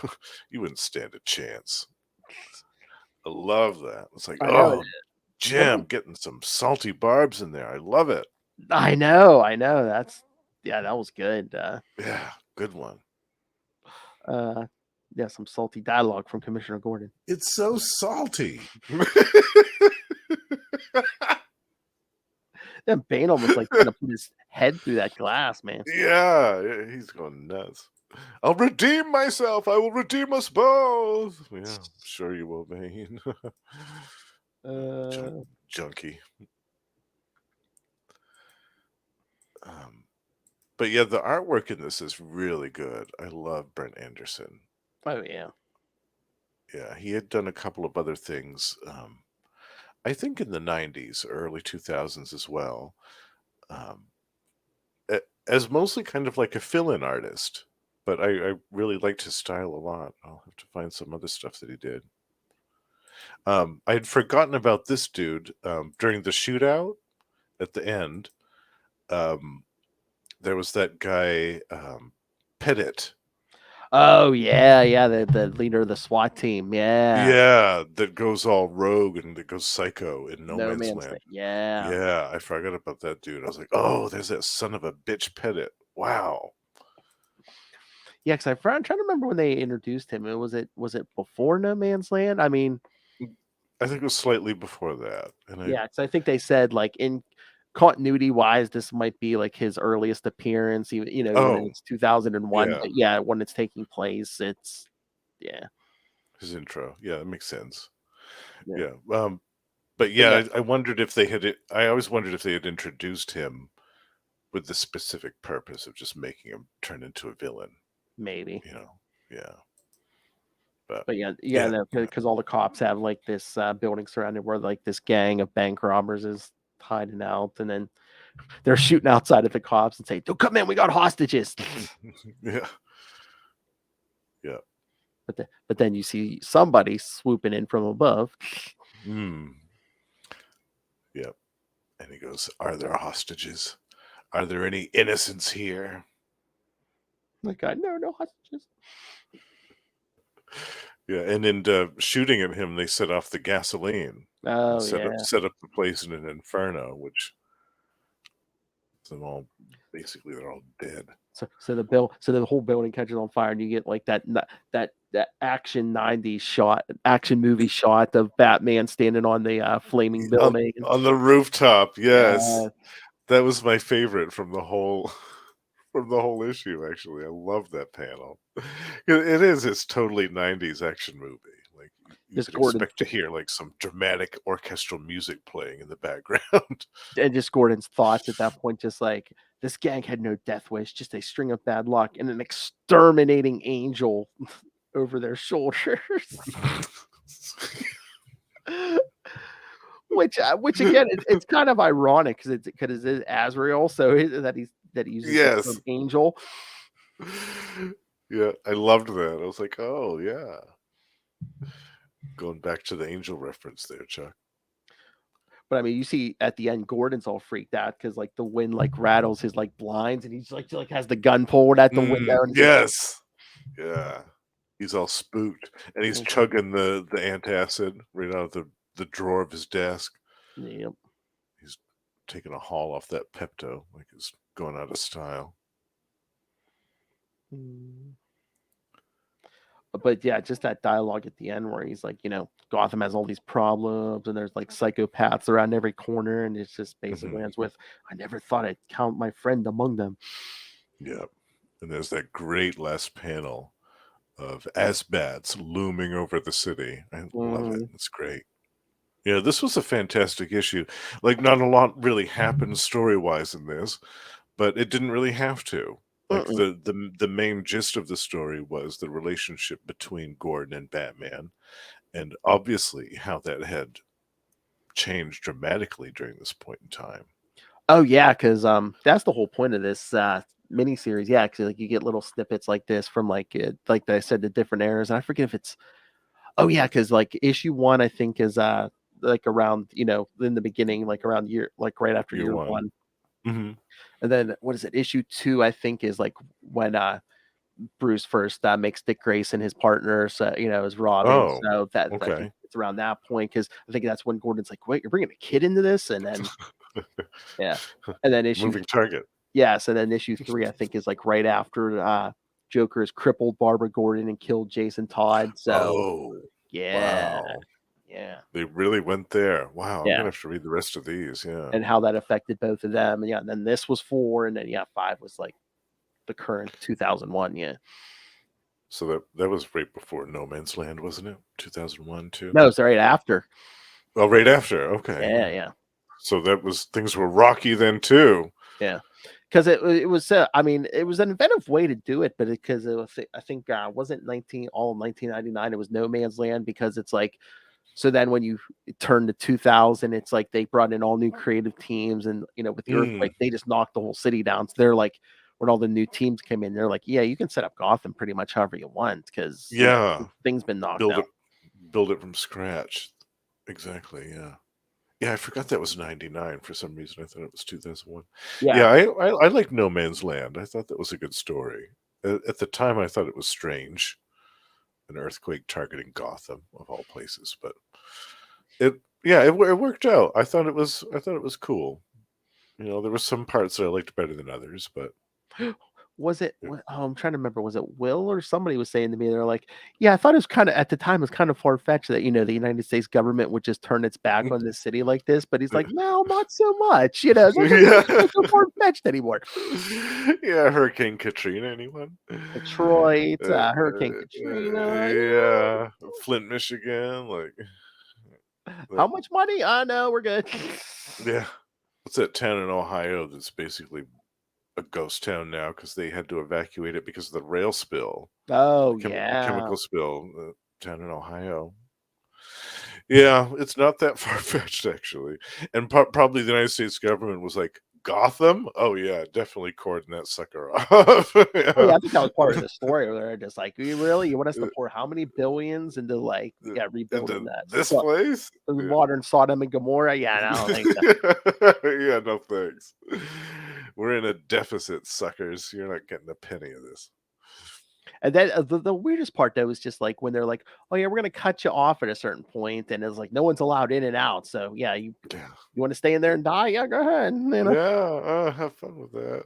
D: you wouldn't stand a chance." I love that. It's like, oh, Jim, getting some salty barbs in there. I love it.
C: I know. That was good.
D: Yeah, good one.
C: Yeah, some salty dialogue from Commissioner Gordon.
E: It's so salty.
C: Then Bane almost like trying to put his head through that glass, man.
D: Yeah, he's going nuts. I'll redeem myself. I will redeem us both. Yeah, sure you will, Bane. Junkie. But yeah, the artwork in this is really good. I love Brent Anderson.
C: Oh yeah.
D: Yeah, he had done a couple of other things. I think in the 90s, early 2000s as well. As mostly kind of like a fill-in artist. But I really liked his style a lot. I'll have to find some other stuff that he did. I had forgotten about this dude during the shootout at the end. There was that guy, Perich.
C: Oh yeah, the leader of the SWAT team.
D: Yeah, that goes all rogue and that goes psycho in No Man's Land.
C: Yeah,
D: I forgot about that dude. I was like, oh, there's that son of a bitch Perich. Wow.
C: Yeah, because I'm trying to remember when they introduced him. Was it before No Man's Land? I mean,
D: I think it was slightly before that.
C: Because I think they said like in continuity wise, this might be like his earliest appearance. Even when it's 2001.
D: Yeah.
C: But yeah, when it's taking place, it's
D: his intro. Yeah, it makes sense.
C: Yeah.
D: But yeah, I wondered if they had. I always wondered if they had introduced him with the specific purpose of just making him turn into a villain.
C: Maybe.
D: Yeah.
C: But yeah, because all the cops have like this building surrounded where like this gang of bank robbers is hiding out, and then they're shooting outside at the cops and say, "Don't come in, we got hostages."
D: Yeah.
C: But then you see somebody swooping in from above.
D: Yep. And he goes, "Are there hostages? Are there any innocents here?"
C: Like, no hostages.
D: Yeah, and in shooting at him, they set off the gasoline.
C: Oh,
D: set up the place in an inferno, which they're all dead.
C: So the whole building catches on fire, and you get like that action 90s shot, action movie shot of Batman standing on the flaming building
D: on the rooftop. Yes, that was my favorite from the whole issue. Actually, I love that panel. It's totally 90s action movie. Like you could expect to hear like some dramatic orchestral music playing in the background.
C: And just Gordon's thoughts at that point, just like this gang had no death wish, just a string of bad luck and an exterminating angel over their shoulders. Which again, it's kind of ironic because it's Azrael, so that he uses the term angel.
D: Yeah, I loved that. I was like, oh yeah, going back to the angel reference there, Chuck.
C: But I mean, you see at the end, Gordon's all freaked out because like the wind like rattles his like blinds, and he's like has the gun pulled at the window. And
D: yes. Yeah. He's all spooked, and he's chugging the antacid right out of the drawer of his desk.
C: Yep.
D: He's taking a haul off that Pepto, like it's going out of style.
C: But yeah, just that dialogue at the end where he's like, Gotham has all these problems and there's like psychopaths around every corner, and it's just basically ends with, I never thought I'd count my friend among them.
D: Yeah. And there's that great last panel of Asbats looming over the city. I love it. It's great. Yeah, this was a fantastic issue. Like, not a lot really happened story-wise in this, but it didn't really have to. Like, the main gist of the story was the relationship between Gordon and Batman, and obviously how that had changed dramatically during this point in time.
C: Oh yeah, because that's the whole point of this miniseries. Yeah, because like you get little snippets like this from like I said, the different eras, and I forget if it's. Oh yeah, because like issue 1, I think is like around in the beginning, like around right after year one.
D: Mm-hmm.
C: And then what is it? Issue 2, I think, is like when Bruce first makes Dick Grayson his partner, so as Robin.
D: Oh,
C: So I
D: okay.
C: think it's around that point, because I think that's when Gordon's like, "Wait, you're bringing a kid into this?" And then yeah, and then
D: moving target.
C: Yes, and then issue 3, I think, is like right after Joker has crippled Barbara Gordon and killed Jason Todd. So yeah,
D: wow.
C: Yeah.
D: They really went there. Wow, I'm
C: Yeah.
D: gonna have to read the rest of these. Yeah.
C: And how that affected both of them. And yeah, and then this was 4, and then 5 was like the current 2001. Yeah.
D: So that was right before No Man's Land, wasn't it? 2001 too.
C: No, it's right after.
D: Oh, right after. Okay.
C: Yeah.
D: So things were rocky then too.
C: Yeah. Because it was, I mean, it was an inventive way to do it, but because it was, I think, wasn't 1999, it was No Man's Land, because it's like, so then when you turn to 2000, it's like they brought in all new creative teams, and with the earthquake, they just knocked the whole city down. So they're like, when all the new teams came in, they're like, yeah, you can set up Gotham pretty much however you want, because things been knocked out.
D: Build it from scratch. Exactly. Yeah. Yeah, I forgot that was 99 for some reason. I thought it was 2001. Yeah, I like No Man's Land. I thought that was a good story. At the time, I thought it was strange, an earthquake targeting Gotham of all places, but it worked out. I thought it was cool. There were some parts that I liked better than others, but
C: Was it? I'm trying to remember. Was it Will or somebody was saying to me? They're like, "Yeah, I thought it was kind of at the time. It was kind of far fetched that the United States government would just turn its back on this city like this." But he's like, "No, not so much. It's not so far fetched anymore."
D: Yeah, Hurricane Katrina. Anyone?
C: Detroit, Hurricane Katrina.
D: Yeah, Flint, Michigan. Like,
C: how much money? No, we're good.
D: Yeah, what's that town in Ohio that's basically a ghost town now because they had to evacuate it because of the rail spill.
C: Oh,
D: the
C: yeah.
D: chemical spill. Town in Ohio. Yeah, it's not that far-fetched, actually. And probably the United States government was like, Gotham? Oh, yeah, definitely cordon that sucker off.
C: Yeah. Oh, yeah, I think that was part of the story where they're just like, you want us to pour how many billions into, like, rebuilding that?
D: This place?
C: Modern Sodom and Gomorrah? Yeah, I don't think so.
D: Yeah, no thanks. We're in a deficit, suckers. You're not getting a penny of this.
C: And then the weirdest part, though, is just like when they're like, "Oh yeah, we're gonna cut you off at a certain point," and it's like no one's allowed in and out. So yeah, you want to stay in there and die? Yeah, go ahead.
D: Yeah, have fun with that.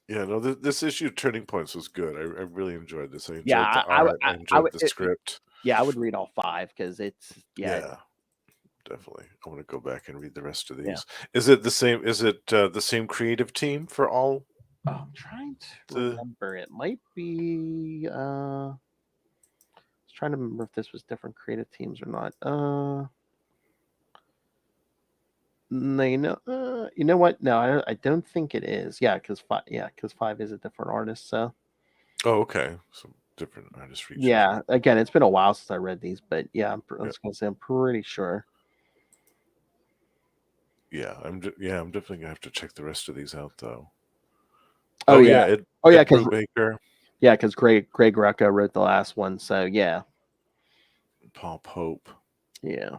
D: Yeah, no, this issue Turning Points was good. I really enjoyed this. I enjoyed the art. I enjoyed the script.
C: I would read all 5 because it's
D: definitely. I want to go back and read the rest of these. Yeah. Is it the same? Is it the same creative team for all?
C: I'm trying to remember. It might be. I was trying to remember if this was different creative teams or not. No, you know what? No, I don't think it is. Yeah, because 5 is a different artist. So.
D: Oh, okay. So different artist.
C: Yeah. Again, it's been a while since I read these, but yeah, I was gonna say I'm pretty sure.
D: Yeah, I'm definitely gonna have to check the rest of these out, though.
C: Oh yeah.
D: Because Brubaker.
C: Yeah, because Greg Rucka wrote the last one, so yeah.
D: Paul Pope.
C: Yeah.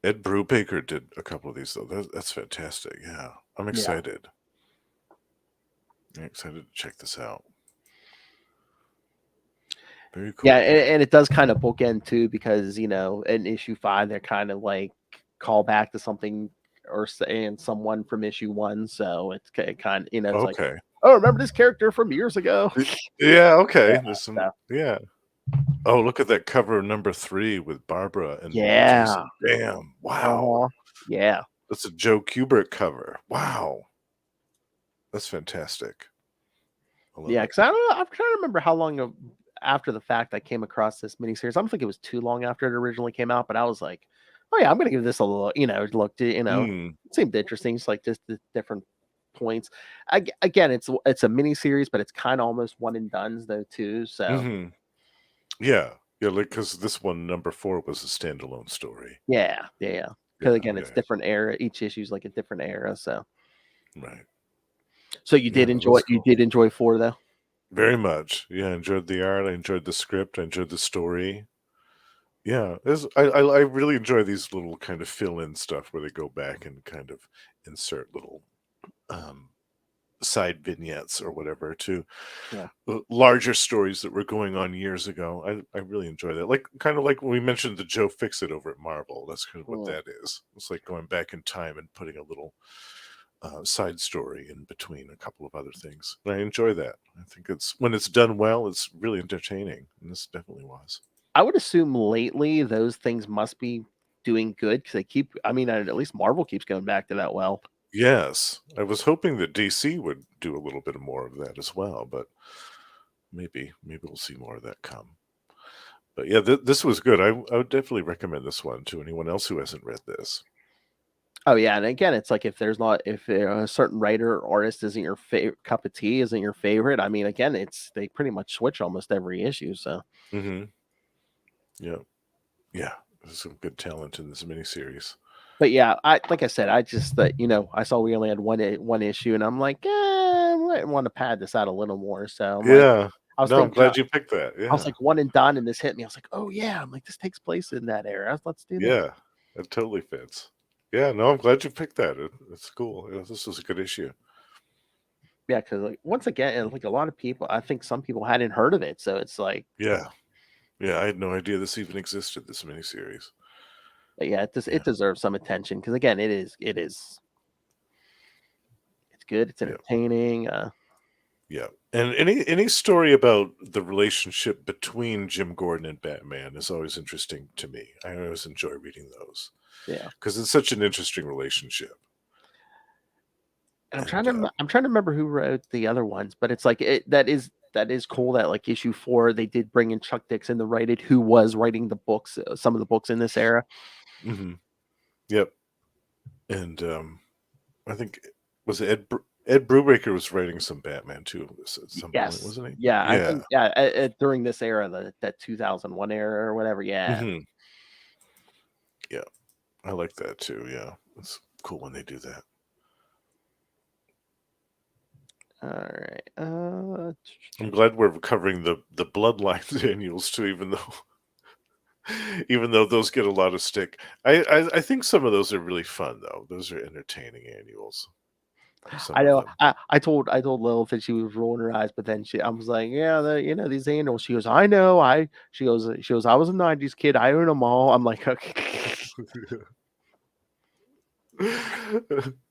D: Ed Brubaker did a couple of these, though. That's fantastic. Yeah, I'm excited. I'm excited to check this out. Very cool.
C: Yeah, and it does kind of bookend too, because in issue 5 they're kind of like call back to something or saying someone from issue 1, so it's kind of it's like,
D: Okay.
C: oh, remember this character from years ago.
D: Yeah. Okay.
C: Yeah,
D: There's some.
C: so.
D: Yeah. Oh, look at that cover number 3 with Barbara and
C: Yeah.
D: Jason. Damn. Wow.
C: Yeah.
D: That's a Joe Kubert cover. Wow. That's fantastic.
C: Yeah, because I don't know. I'm trying to remember how long after the fact I came across this miniseries. I don't think it was too long after it originally came out, but I was like, oh yeah, I'm gonna give this a little, look to, it seemed interesting. It's like just the different points. Again, it's a miniseries, but it's kind of almost one and done's though too. So
D: yeah, like because this one number 4 was a standalone story.
C: Yeah. Because again, it's different era. Each issue's like a different era. So
D: right.
C: So you did enjoy
D: cool.
C: You did enjoy 4 though.
D: Very much. Yeah, I enjoyed the art. I enjoyed the script. I enjoyed the story. Yeah, I really enjoy these little kind of fill-in stuff where they go back and kind of insert little side vignettes or whatever to larger stories that were going on years ago. I really enjoy that. Like kind of like when we mentioned the Joe Fixit over at Marvel. That's kind of what that is. It's like going back in time and putting a little side story in between a couple of other things. And I enjoy that. I think when it's done well, it's really entertaining, and this definitely was.
C: I would assume lately those things must be doing good because they keep. I mean, at least Marvel keeps going back to that well.
D: Yes, I was hoping that DC would do a little bit more of that as well, but maybe we'll see more of that come. But yeah, this was good. I would definitely recommend this one to anyone else who hasn't read this.
C: Oh yeah, and again, it's like if a certain writer or artist isn't your favorite cup of tea, isn't your favorite. I mean, again, they pretty much switch almost every issue. So.
D: Yeah, there's some good talent in this miniseries.
C: But yeah, like I said, I just that I saw we only had one issue, and I'm like, I might want to pad this out a little more. So I'm
D: glad you picked that. Yeah,
C: I was like one and done, and this hit me. I was like, oh yeah, I'm like this takes place in that era. Let's do that.
D: Yeah, it totally fits. Yeah, no, I'm glad you picked that. It's cool. This was a good issue.
C: Yeah, because like once again, like a lot of people, I think some people hadn't heard of it, so it's like
D: yeah, I had no idea this even existed. This miniseries.
C: But yeah, it deserves some attention because again, it's good. It's entertaining.
D: Yeah, and any story about the relationship between Jim Gordon and Batman is always interesting to me. I always enjoy reading those.
C: Yeah,
D: because it's such an interesting relationship.
C: And I'm trying to remember who wrote the other ones, but it's like that is cool that like issue 4 they did bring in Chuck Dixon to write it, who was writing the books, some of the books in this era.
D: Yep, and I think was Ed Brubaker was writing some Batman too at some point, wasn't he?
C: Yeah, I think during this era, that 2001 era or whatever. Yeah,
D: yeah, I like that too. Yeah, it's cool when they do that.
C: All right.
D: I'm glad we're covering the Bloodlines annuals too, even though those get a lot of stick. I think some of those are really fun though. Those are entertaining annuals.
C: I know. I told Lilith that she was rolling her eyes, but then I was like, yeah, these annuals. She goes, I know. She goes, I was a '90s kid. I own them all. I'm like, okay.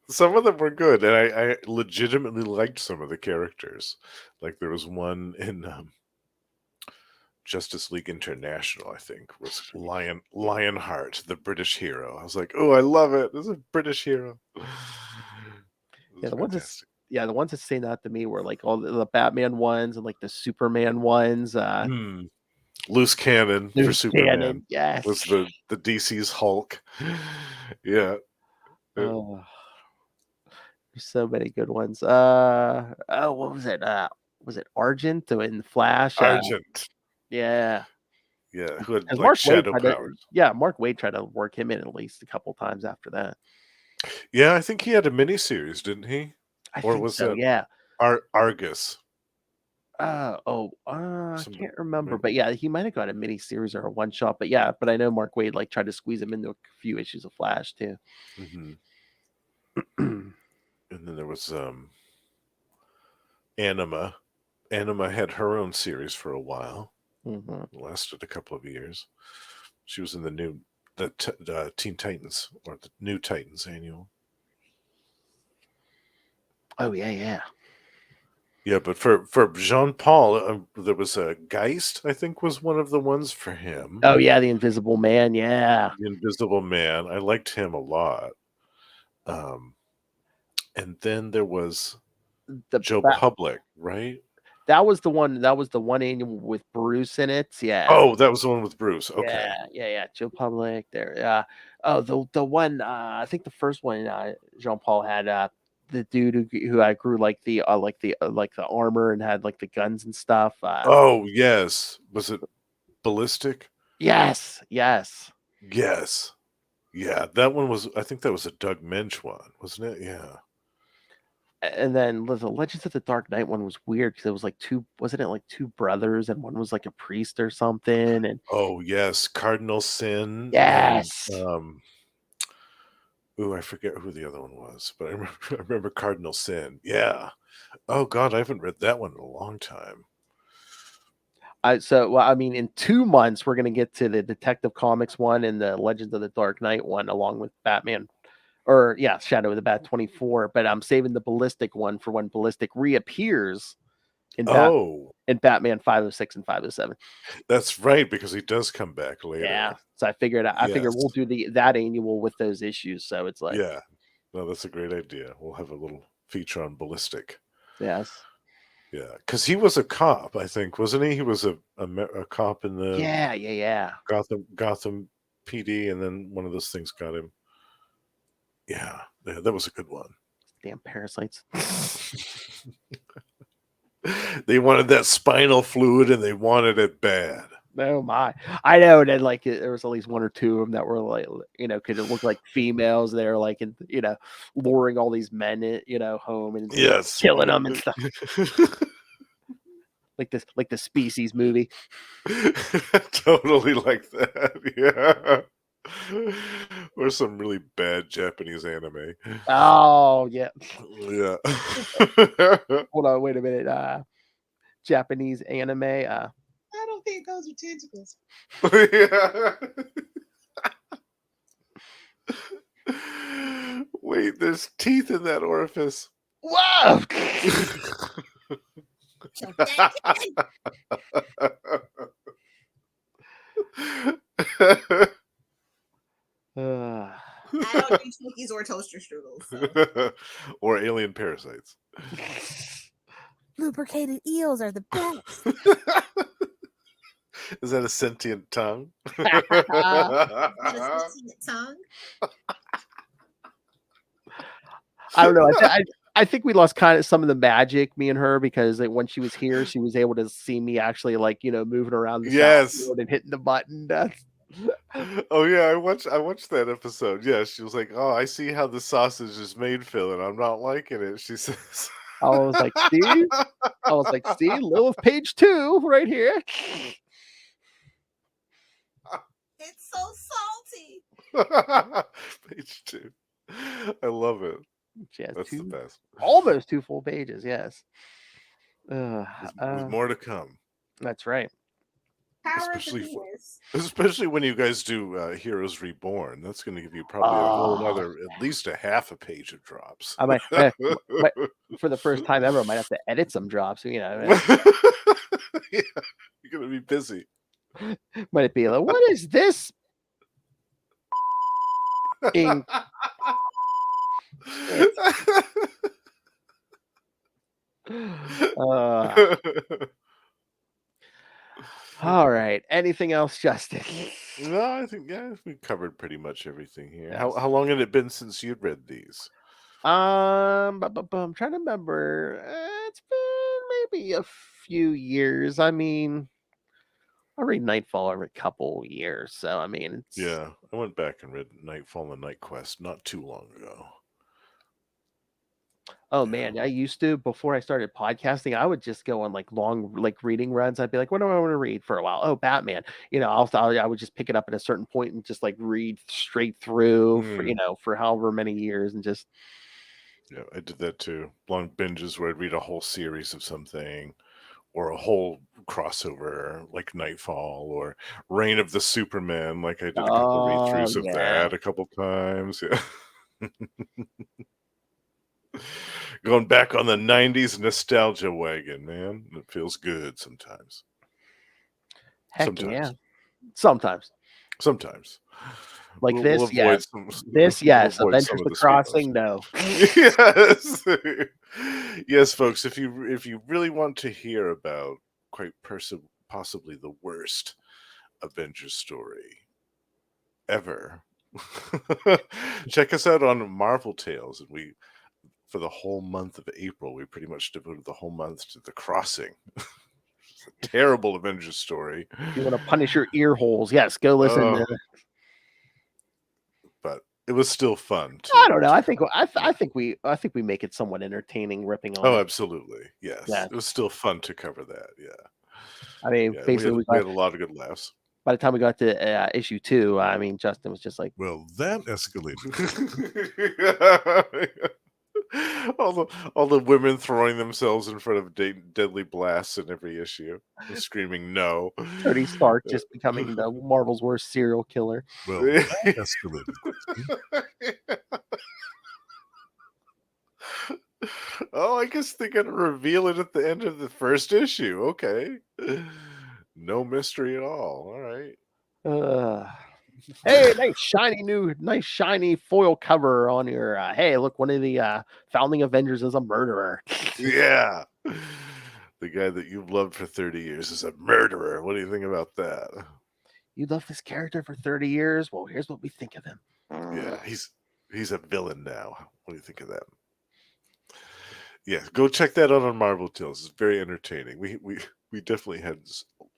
D: Some of them were good, and I legitimately liked some of the characters. Like there was one in Justice League International, I think, was Lionheart, the British hero. I was like, oh, I love it. This is a British hero.
C: Yeah, the ones that stand out to me were like all the Batman ones and like the Superman ones.
D: Loose Cannon for Superman.
C: Yes,
D: was the DC's Hulk. Yeah.
C: Oh, there's so many good ones. What was it? Was it Argent in the Flash?
D: Argent.
C: Yeah.
D: Who had like shadow powers.
C: Mark Waid tried to work him in at least a couple times after that.
D: Yeah, I think he had a miniseries, didn't he?
C: I think so. Yeah.
D: Argus.
C: I can't remember, but yeah, he might have got a mini series or a one shot. But yeah, I know Mark Waid like tried to squeeze him into a few issues of Flash too.
D: And then there was Anima. Anima had her own series for a while.
C: Mm-hmm.
D: It lasted a couple of years. She was in the Teen Titans, or the New Titans annual.
C: Oh yeah.
D: Yeah, but for Jean-Paul, there was a Geist, I think, was one of the ones for him.
C: Oh yeah, the Invisible Man. Yeah,
D: the Invisible Man. I liked him a lot. And then there was Joe Public, right?
C: That was the one. That was the one annual with Bruce in it. Yeah.
D: Oh, that was the one with Bruce. Okay.
C: Yeah. Joe Public there. Yeah. Oh, the one. I think the first one. Jean Paul had the dude who grew like the armor and had like the guns and stuff.
D: Oh yes, was it Ballistic?
C: Yes.
D: Yes. Yeah, that one was. I think that was a Doug Mensch one, wasn't it? Yeah.
C: And then the Legends of the Dark Knight one was weird because it was like wasn't it like two brothers and one was like a priest or something? And
D: oh yes, Cardinal Sin.
C: Yes.
D: And, I forget who the other one was, but I remember Cardinal Sin. Yeah. Oh God, I haven't read that one in a long time.
C: In 2 months we're gonna get to the Detective Comics one and the Legends of the Dark Knight one, along with Batman. Shadow of the Bat 24, but I'm saving the Ballistic one for when Ballistic reappears in Batman 506 and 507.
D: That's right, because he does come back later.
C: Yeah, so I figured we'll do that annual with those issues. So it's like,
D: yeah, no, that's a great idea. We'll have a little feature on Ballistic.
C: Yes.
D: Yeah, because he was a cop, I think, wasn't he? He was a cop in the Gotham PD, and then one of those things got him. Yeah, that was a good one.
C: Damn parasites.
D: They wanted that spinal fluid and they wanted it bad.
C: Oh my. I know. And then like there was at least one or two of them that were like, could it look like females? They're like, luring all these men, home and killing them and stuff. like the Species movie.
D: Totally like that. Yeah. Or some really bad Japanese anime.
C: Oh yeah.
D: Yeah.
C: Hold on, wait a minute. Japanese anime.
G: I don't think those are tentacles.
D: Yeah. Wait, there's teeth in that orifice.
C: Whoa!
G: I don't do Twinkies or toaster strudels. So.
D: Or alien parasites.
G: Lubricated eels are the best.
D: Is that a sentient tongue?
G: Is that a sentient tongue?
C: I don't know. I think we lost kind of some of the magic, me and her, because when she was here, she was able to see me actually moving around the field and hitting the button.
D: Oh yeah, I watched that episode. Yeah, she was like, "Oh, I see how the sausage is made, Phil, and I'm not liking it." She says.
C: I was like, "See, Lilith page 2 right here."
G: It's so salty.
D: Page 2. I love it.
C: That's
D: the best.
C: Almost 2 full pages. Yes.
D: With more to come.
C: That's right.
D: Especially when you guys do Heroes Reborn. That's going to give you probably a whole other, at least a half a page of drops.
C: I might for the first time ever, I might have to edit some drops. Yeah,
D: you're going to be busy.
C: Might it be like, what is this? Ink. All right. Anything else, Justin?
D: No, I think we covered pretty much everything here. Yes. How long had it been since you'd read these?
C: I'm trying to remember. It's been maybe a few years. I mean, I read Nightfall every couple years, so I mean,
D: I went back and read Nightfall and Knightquest not too long ago.
C: Oh man, I used to, before I started podcasting, I would just go on long reading runs. I'd be like, what do I want to read for a while? Oh, Batman. I would just pick it up at a certain point and just read straight through for however many years and just
D: Yeah, I did that too. Long binges where I'd read a whole series of something, or a whole crossover like Nightfall or Reign of the Superman. Like I did a couple of
C: Oh,
D: read-throughs of
C: yeah.
D: that a couple times. Yeah. Going back on the 90s nostalgia wagon, man. It feels good sometimes.
C: Heck yeah.
D: Sometimes.
C: Sometimes. Like
D: We'll
C: this,
D: avoid
C: yes.
D: some.
C: This,
D: We'll
C: yes.
D: avoid some
C: Avengers
D: of
C: the
D: the sweet ones.
C: Crossing, no.
D: Yes, yes, folks. If you really want to hear about quite possibly the worst Avengers story ever, check us out on Marvel Tales, and we, for the whole month of April, we pretty much devoted the whole month to The Crossing. It's a terrible Avengers story.
C: If you want to punish your ear holes, yes, go listen.
D: But it was still fun.
C: I don't know. I think we make it somewhat entertaining, ripping on
D: Oh,
C: it.
D: absolutely. Yes.
C: Yeah.
D: It was still fun to cover that. Yeah.
C: I mean,
D: Yeah,
C: basically,
D: we had a lot of good laughs.
C: By the time we got to issue 2, I mean, Justin was just like,
E: Well, that escalated.
D: all the women throwing themselves in front of deadly blasts in every issue, and screaming no.
C: Tony Stark just becoming the Marvel's worst serial killer.
E: Well, that escalated.
D: Oh, I guess they're gonna reveal it at the end of the first issue. Okay. No mystery at all. All right.
C: Hey, nice shiny foil cover on your. Hey, look, one of the founding Avengers is a murderer.
D: Yeah. The guy that you've loved for 30 years is a murderer. What do you think about that?
C: You loved this character for 30 years? Well, here's what we think of him.
D: Yeah, he's a villain now. What do you think of that? Yeah, go check that out on Marvel Tales. It's very entertaining. We definitely had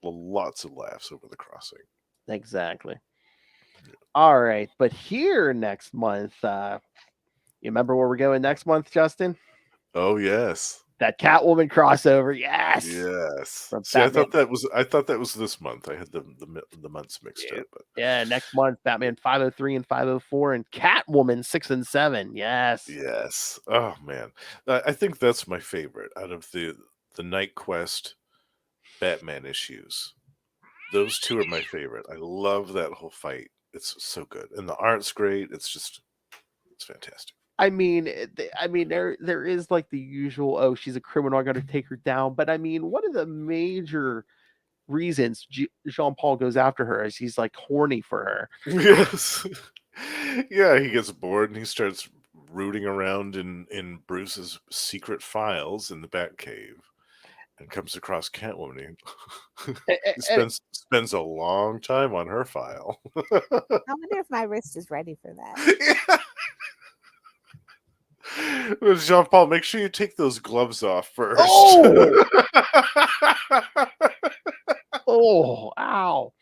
D: lots of laughs over The Crossing.
C: Exactly. Yeah. All right, but here next month, you remember where we're going next month, Justin?
D: Oh yes,
C: that Catwoman crossover. Yes.
D: See, I thought that was this month. I had the months mixed up. But
C: yeah, next month, Batman 503 and 504, and Catwoman 6 and 7. Yes.
D: Oh man, I think that's my favorite out of the Knightquest Batman issues. Those two are my favorite. I love that whole fight. It's so good, and the art's great. It's fantastic.
C: I mean, there is like the usual, oh, she's a criminal, I got to take her down. But I mean, one of the major reasons Jean-Paul goes after her is he's like horny for her.
D: Yes. Yeah, he gets bored and he starts rooting around in Bruce's secret files in the Batcave and comes across Catwoman. He spends a long time on her file.
H: I wonder if my wrist is ready for that.
D: Yeah. Jean-Paul, make sure you take those gloves off first.
C: Oh, oh, ow.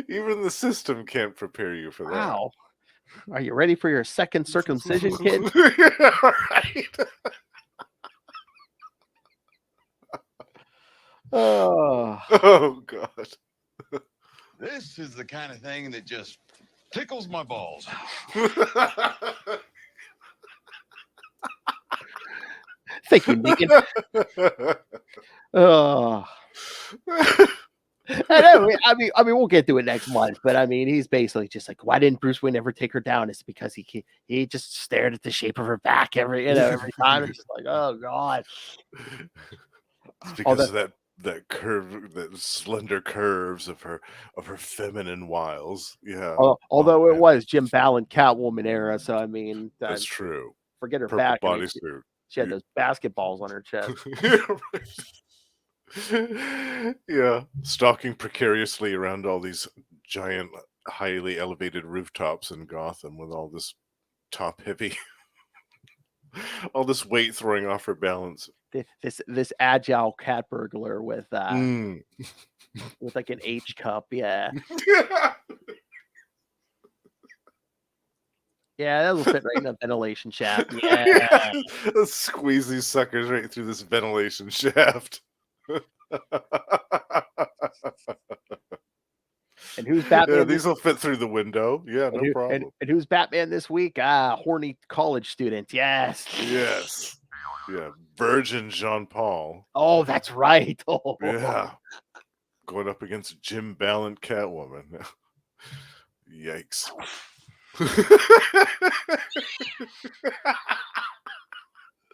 D: Even the system can't prepare you for that.
C: Wow. Are you ready for your second circumcision, kid?
D: Right. Oh, God.
I: This is the kind of thing that just tickles my balls.
C: Thank you, Negan. I mean, we'll get to it next month, but I mean, he's basically just like, why didn't Bruce Wayne ever take her down? It's because he just stared at the shape of her back every time. It's just like, oh God.
D: It's because of that curve, that slender curves of her feminine wiles. Yeah.
C: Although it was Jim Ballin Catwoman era, so I mean,
D: that's true.
C: Forget her
D: purple
C: back.
D: bodysuit.
C: I mean, she had those basketballs on her chest.
D: Yeah, stalking precariously around all these giant, highly elevated rooftops in Gotham with all this top heavy, all this weight throwing off her balance.
C: This agile cat burglar with with like an H cup, yeah. Yeah, that'll fit right in the ventilation shaft. Yeah.
D: Let's squeeze these suckers right through this ventilation shaft.
C: And who's Batman?
D: Yeah, these will fit through the window. Yeah, no problem.
C: And who's Batman this week? Horny college student. Yes.
D: Yes. Yeah, Virgin Jean Paul.
C: Oh, that's right. Oh.
D: Yeah. Going up against Jim Ballant Catwoman. Yikes.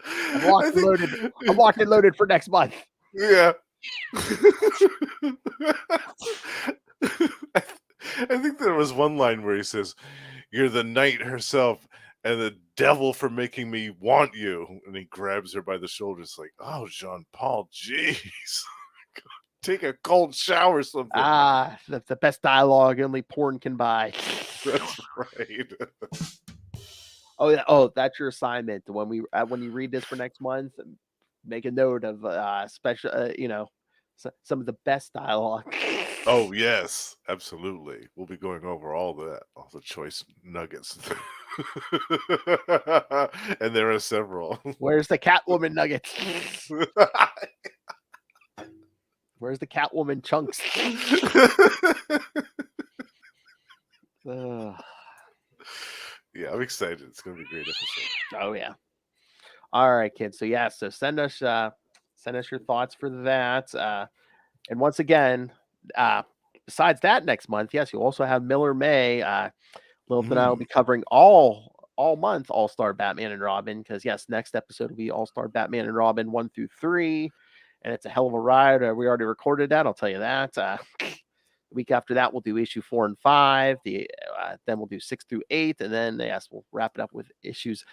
C: I'm locked and loaded for next month.
D: Yeah. I think there was one line where he says, "You're the night herself and the devil for making me want you." And he grabs her by the shoulders like, "Oh, Jean Paul, jeez. Take a cold shower or something."
C: That's the best dialogue only porn can buy.
D: That's right.
C: Oh yeah. Oh, that's your assignment. When you read this for next month, make a note of special. Some of the best dialogue.
D: Oh yes, absolutely. We'll be going over all the choice nuggets. And there are several.
C: Where's the Catwoman nuggets? Where's the Catwoman chunks?
D: Yeah, I'm excited. It's going to be a great episode.
C: Oh yeah. All right, kids. So yeah, send us your thoughts for that. And once again, besides that, next month, yes, you'll also have Miller May. Lilith and I will be covering all month All-Star Batman and Robin, because yes, next episode will be All-Star Batman and Robin 1 through 3, and it's a hell of a ride. We already recorded that, I'll tell you that. The week after that, we'll do issue 4 and 5. Then we'll do 6 through 8, and then yes, we'll wrap it up with issues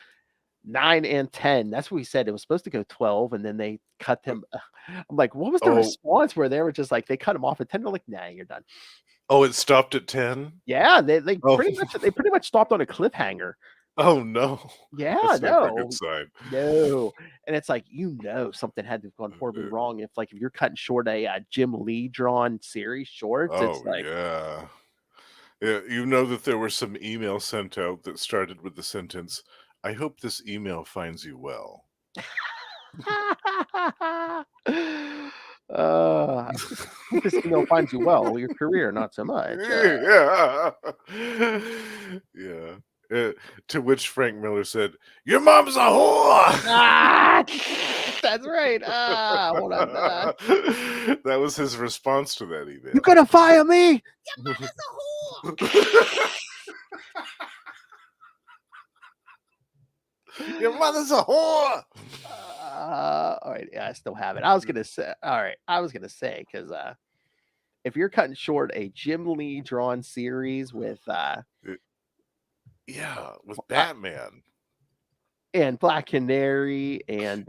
C: 9 and 10. That's what we said. It was supposed to go 12, and then they cut them. I'm like, what was the response where they were just like, they cut them off at 10? They're like, nah, you're done.
D: Oh, it stopped at 10?
C: Yeah, they pretty much stopped on a cliffhanger.
D: Oh no.
C: Yeah,
D: that's
C: no.
D: not a good sign.
C: No. And it's like, something had to have gone horribly wrong. If you're cutting short a Jim Lee drawn series shorts, it's like,
D: yeah. Yeah, you know that there were some emails sent out that started with the sentence, "I hope this email finds you well."
C: This email finds you well. Your career, not so much.
D: Yeah. Yeah. To which Frank Miller said, "Your mom's a whore."
C: That's right. Hold on.
D: That was his response to that email.
C: You gonna fire me?
G: Your mother's a whore.
D: Your mother's a whore.
C: All right. Yeah, I still have it. I was gonna say because if you're cutting short a Jim Lee drawn series with
D: with Batman
C: and Black Canary and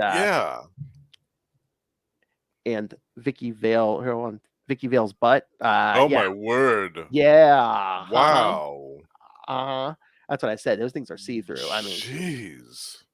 C: and Vicky Vale here on Vicky Vale's butt.
D: My word.
C: Yeah.
D: Wow.
C: That's what I said. Those things are see-through. I mean,
D: jeez.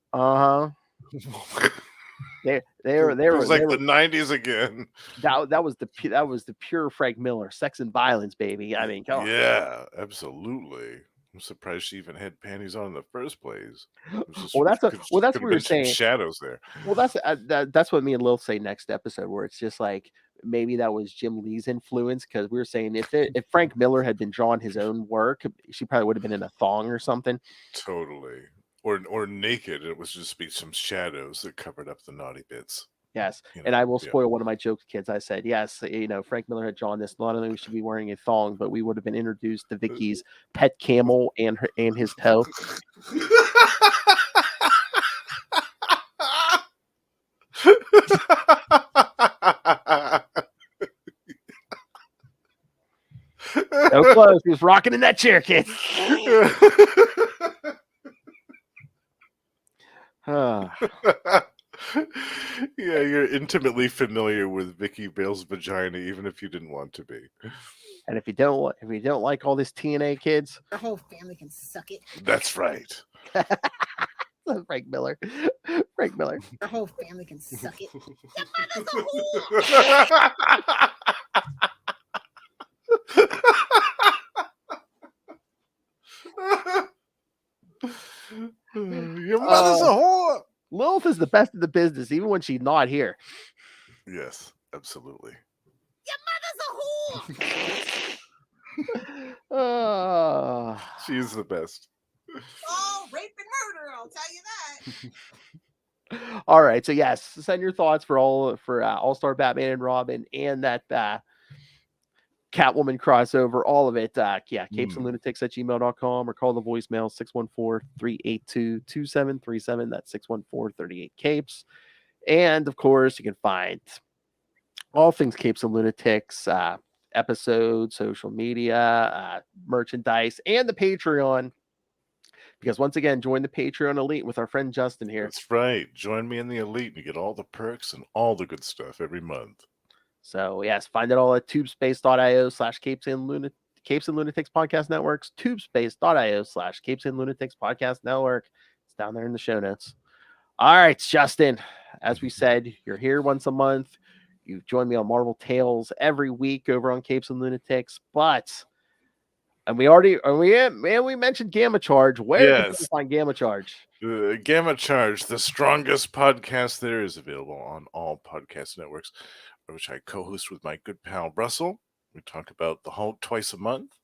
C: They were
D: like the 90s again.
C: That was the pure Frank Miller, sex and violence, baby. I mean, come on.
D: Yeah, absolutely. I'm surprised she even had panties on in the first place.
C: That's what we were saying.
D: Shadows there.
C: Well, that's what me and Lil say next episode, where it's just like maybe that was Jim Lee's influence, because we were saying if Frank Miller had been drawing his own work, she probably would have been in a thong or something.
D: Totally. Or naked. It was just be some shadows that covered up the naughty bits.
C: Yes. And I will spoil one of my jokes, kids. I said, yes, Frank Miller had drawn this. Not only we should be wearing a thong, but we would have been introduced to Vicky's pet camel and his toe. So close. He was rocking in that chair, kid.
D: Yeah, you're intimately familiar with Vicky Vale's vagina, even if you didn't want to be.
C: And if you don't like all this TNA, kids,
G: Your whole family can suck it.
D: That's right.
C: Frank Miller.
G: Your whole family can suck it. Your mother's a whore.
D: Your mother's a whore.
C: Lilith is the best in the business, even when she's not here.
D: Yes, absolutely.
G: Your mother's a whore.
D: She is the best.
G: Oh, rape and murder! I'll tell you that.
C: All right, so yes, send your thoughts for All-Star Batman and Robin and that Catwoman crossover, all of it. CapesandLunatics@gmail.com or call the voicemail 614-382-2737. That's 614-38-CAPES. And of course, you can find all things Capes and Lunatics, episodes, social media, merchandise, and the Patreon. Because once again, join the Patreon Elite with our friend Justin here.
D: That's right. Join me in the Elite and you get all the perks and all the good stuff every month.
C: So yes, find it all at tubespace.io/Capes and Lunatics Podcast Networks, tubespace.io/Capes and Lunatics Podcast Network. It's down there in the show notes. All right, Justin, as we said, you're here once a month. You've joined me on Marvel Tales every week over on Capes and Lunatics, we mentioned Gamma Charge. Where can you find Gamma Charge?
D: Gamma Charge, the strongest podcast there is, available on all podcast networks, which I co-host with my good pal Russell. We talk about the Hulk twice a month.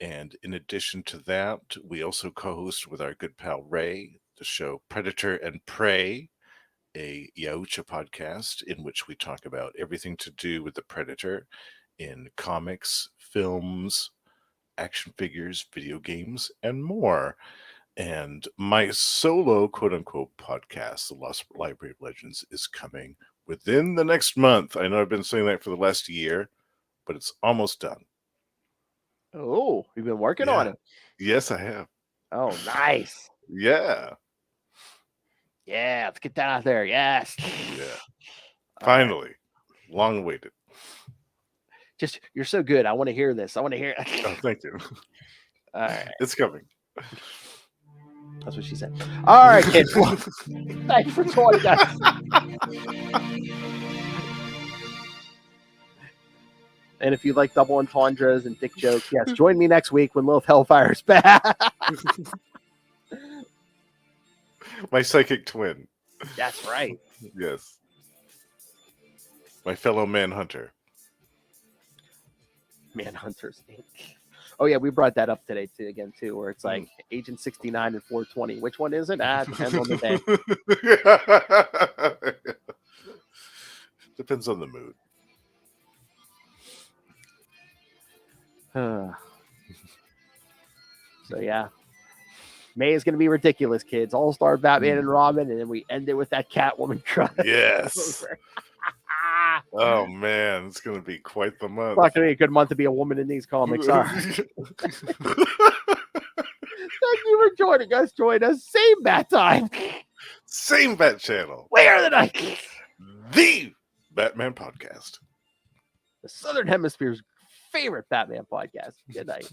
D: And in addition to that, we also co-host with our good pal Ray the show Predator and Prey, a Yahucha podcast in which we talk about everything to do with the Predator in comics, films, action figures, video games, and more. And my solo quote-unquote podcast, The Lost Library of Legends, is coming within the next month. I know I've been saying that for the last year, but it's almost done.
C: Oh, you've been working on it.
D: Yes, I have.
C: Oh, nice.
D: Yeah.
C: Yeah, let's get that out there. Yes.
D: Yeah. Finally. Right. Long awaited.
C: Just, you're so good. I want to hear this. I want to hear.
D: Oh, thank you.
C: All right.
D: It's coming.
C: That's what she said. All right, kids. Thank you for joining us. And if you like double entendres and dick jokes, yes, join me next week when Lilith Hellfire's back.
D: My psychic twin.
C: That's right.
D: Yes. My fellow manhunter.
C: Manhunters Inc. Oh yeah, we brought that up today too, where it's like Agent 69 and 420. Which one is it? Depends on the day.
D: Depends on the mood.
C: So yeah, May is going to be ridiculous, kids. All-Star Batman and Robin, and then we end it with that Catwoman crush.
D: Yes. Oh man, it's going to be quite the month.
C: It's not going to be a good month to be a woman in these comics. All right. Thank you for joining us. Join us same bat time,
D: same bat channel.
C: Where the night?
D: The Batman Podcast,
C: the Southern Hemisphere's favorite Batman podcast. Good night.